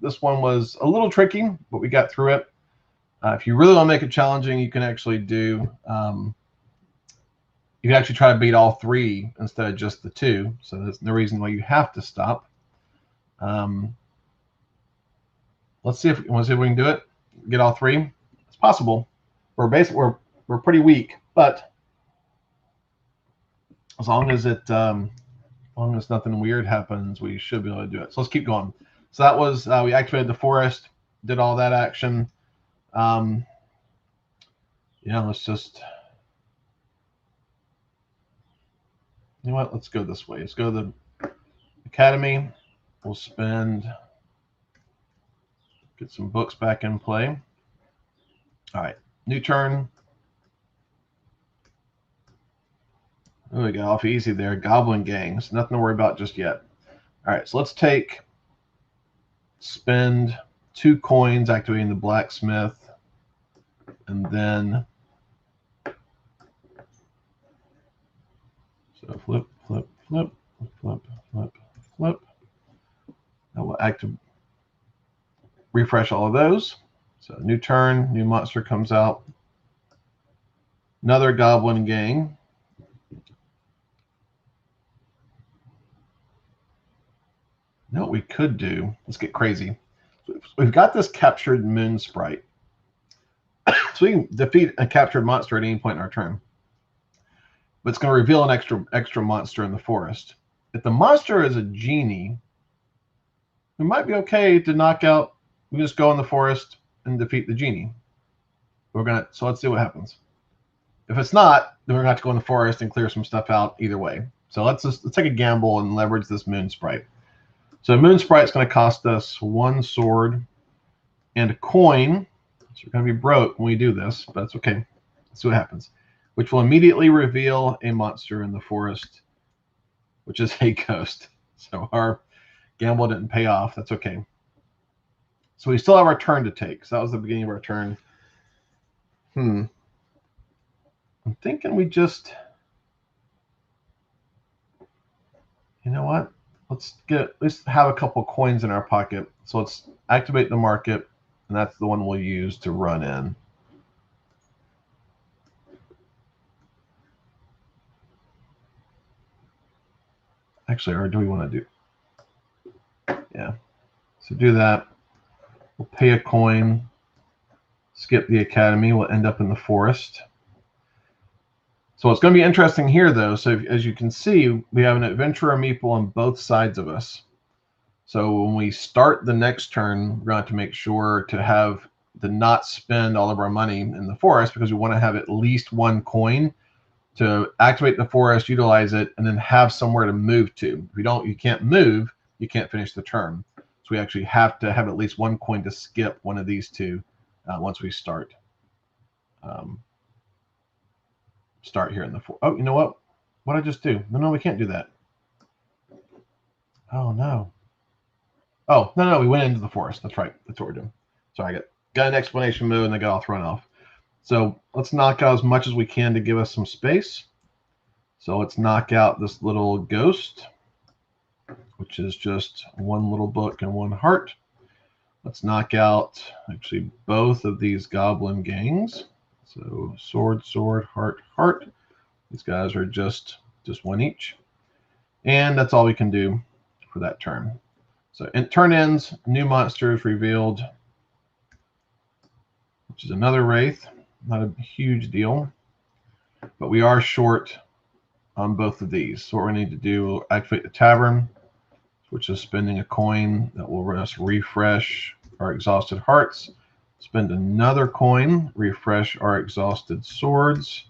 This one was a little tricky, but we got through it. If you really want to make it challenging, you can actually do. You can actually try to beat all 3 instead of just the 2. So there's no reason why you have to stop. Let's see if we can do it. Get all 3. It's possible. We're pretty weak, but as long as nothing weird happens, we should be able to do it. So let's keep going. So that was we activated the forest, did all that action. Let's just. You know what? Let's go this way. Let's go to the academy. We'll get some books back in play. All right, new turn. Oh, we got off easy there. Goblin gangs. Nothing to worry about just yet. All right, so let's spend 2 coins activating the blacksmith, and then so flip, flip, flip, flip, flip, flip. That will activate. refresh all of those. So new turn, new monster comes out. Another goblin gang. You know what we could do? Let's get crazy. So we've got this captured moon sprite. So we can defeat a captured monster at any point in our turn. But it's going to reveal an extra monster in the forest. If the monster is a genie, it might be okay to knock out. We just go in the forest and defeat the genie. So let's see what happens. If it's not, then we're going to have to go in the forest and clear some stuff out either way. So let's take a gamble and leverage this moon sprite. So moon sprite is going to cost us 1 sword and a coin. So we're going to be broke when we do this, but that's okay. Let's see what happens. Which will immediately reveal a monster in the forest, which is a ghost. So our gamble didn't pay off. That's okay. So we still have our turn to take. So that was the beginning of our turn. I'm thinking we just, you know what? Let's have a couple coins in our pocket. So let's activate the market, and that's the one we'll use to run in. Actually, or do we want to do? Yeah. So do that. We'll pay a coin. Skip the academy. We'll end up in the forest. So it's going to be interesting here, though. So as you can see, we have an adventurer meeple on both sides of us. So when we start the next turn, we're going to have to make sure to not spend all of our money in the forest, because we want to have at least 1 coin to activate the forest, utilize it, and then have somewhere to move to. If you can't move, you can't finish the turn. So we actually have to have at least 1 coin to skip one of these two once we start. Start here in the forest. Oh, you know what? What did I just do? No, we can't do that. Oh no. Oh, no, we went into the forest. That's right. That's what we're doing. Sorry, I got an explanation move and they got all thrown off. So let's knock out as much as we can to give us some space. So let's knock out this little ghost, which is just 1 little book and 1 heart. Let's knock out actually both of these goblin gangs. So sword, heart, heart. These guys are just 1 each. And that's all we can do for that turn. So turn ends, new monsters revealed, which is another wraith. Not a huge deal, but we are short on both of these. So what we need to do, we'll activate the tavern, which is spending a coin that will just refresh our exhausted hearts. Spend another coin, refresh our exhausted swords,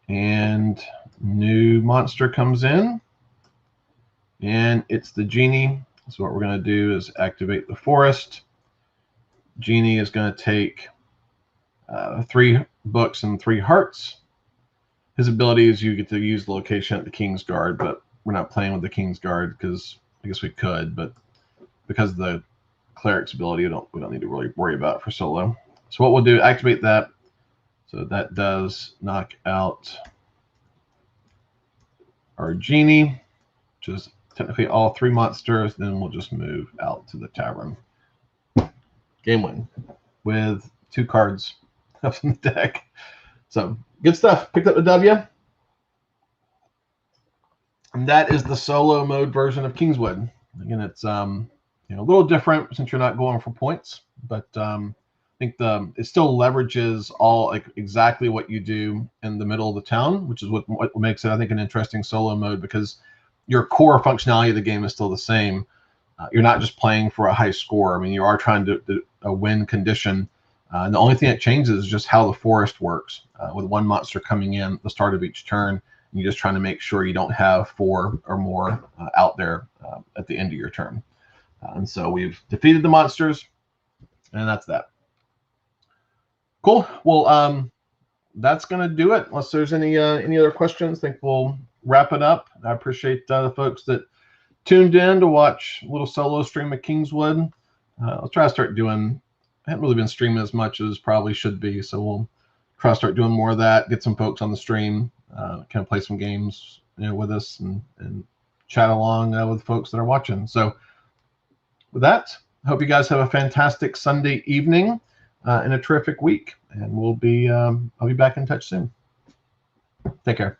and new monster comes in, and it's the genie. So what we're going to do is activate the forest. Genie is going to take 3 books and 3 hearts. His ability is you get to use the location at the King's Guard, but we're not playing with the King's Guard because I guess we could, but because of the cleric's ability, we don't need to really worry about it for solo. So what we'll do, activate that. So that does knock out our genie, which is technically all 3 monsters. Then we'll just move out to the tavern. Game win with 2 cards up in the deck. So good stuff. Picked up the W. And that is the solo mode version of Kingswood. Again, it's a little different since you're not going for points, but I think it still leverages exactly what you do in the middle of the town, which is what makes it, I think, an interesting solo mode, because your core functionality of the game is still the same. You're not just playing for a high score. I mean, you are trying to win condition. And the only thing that changes is just how the forest works, with 1 monster coming in at the start of each turn. And you're just trying to make sure you don't have 4 or more out there at the end of your turn. And so we've defeated the monsters, and that's that. Cool. Well, that's going to do it. Unless there's any other questions, I think we'll wrap it up. I appreciate the folks that tuned in to watch a little solo stream of Kingswood. I'll try to start doing, I haven't really been streaming as much as probably should be, so we'll try to start doing more of that, get some folks on the stream, kind of play some games with us and chat along with folks that are watching. So with that, hope you guys have a fantastic Sunday evening and a terrific week. And I'll be back in touch soon. Take care.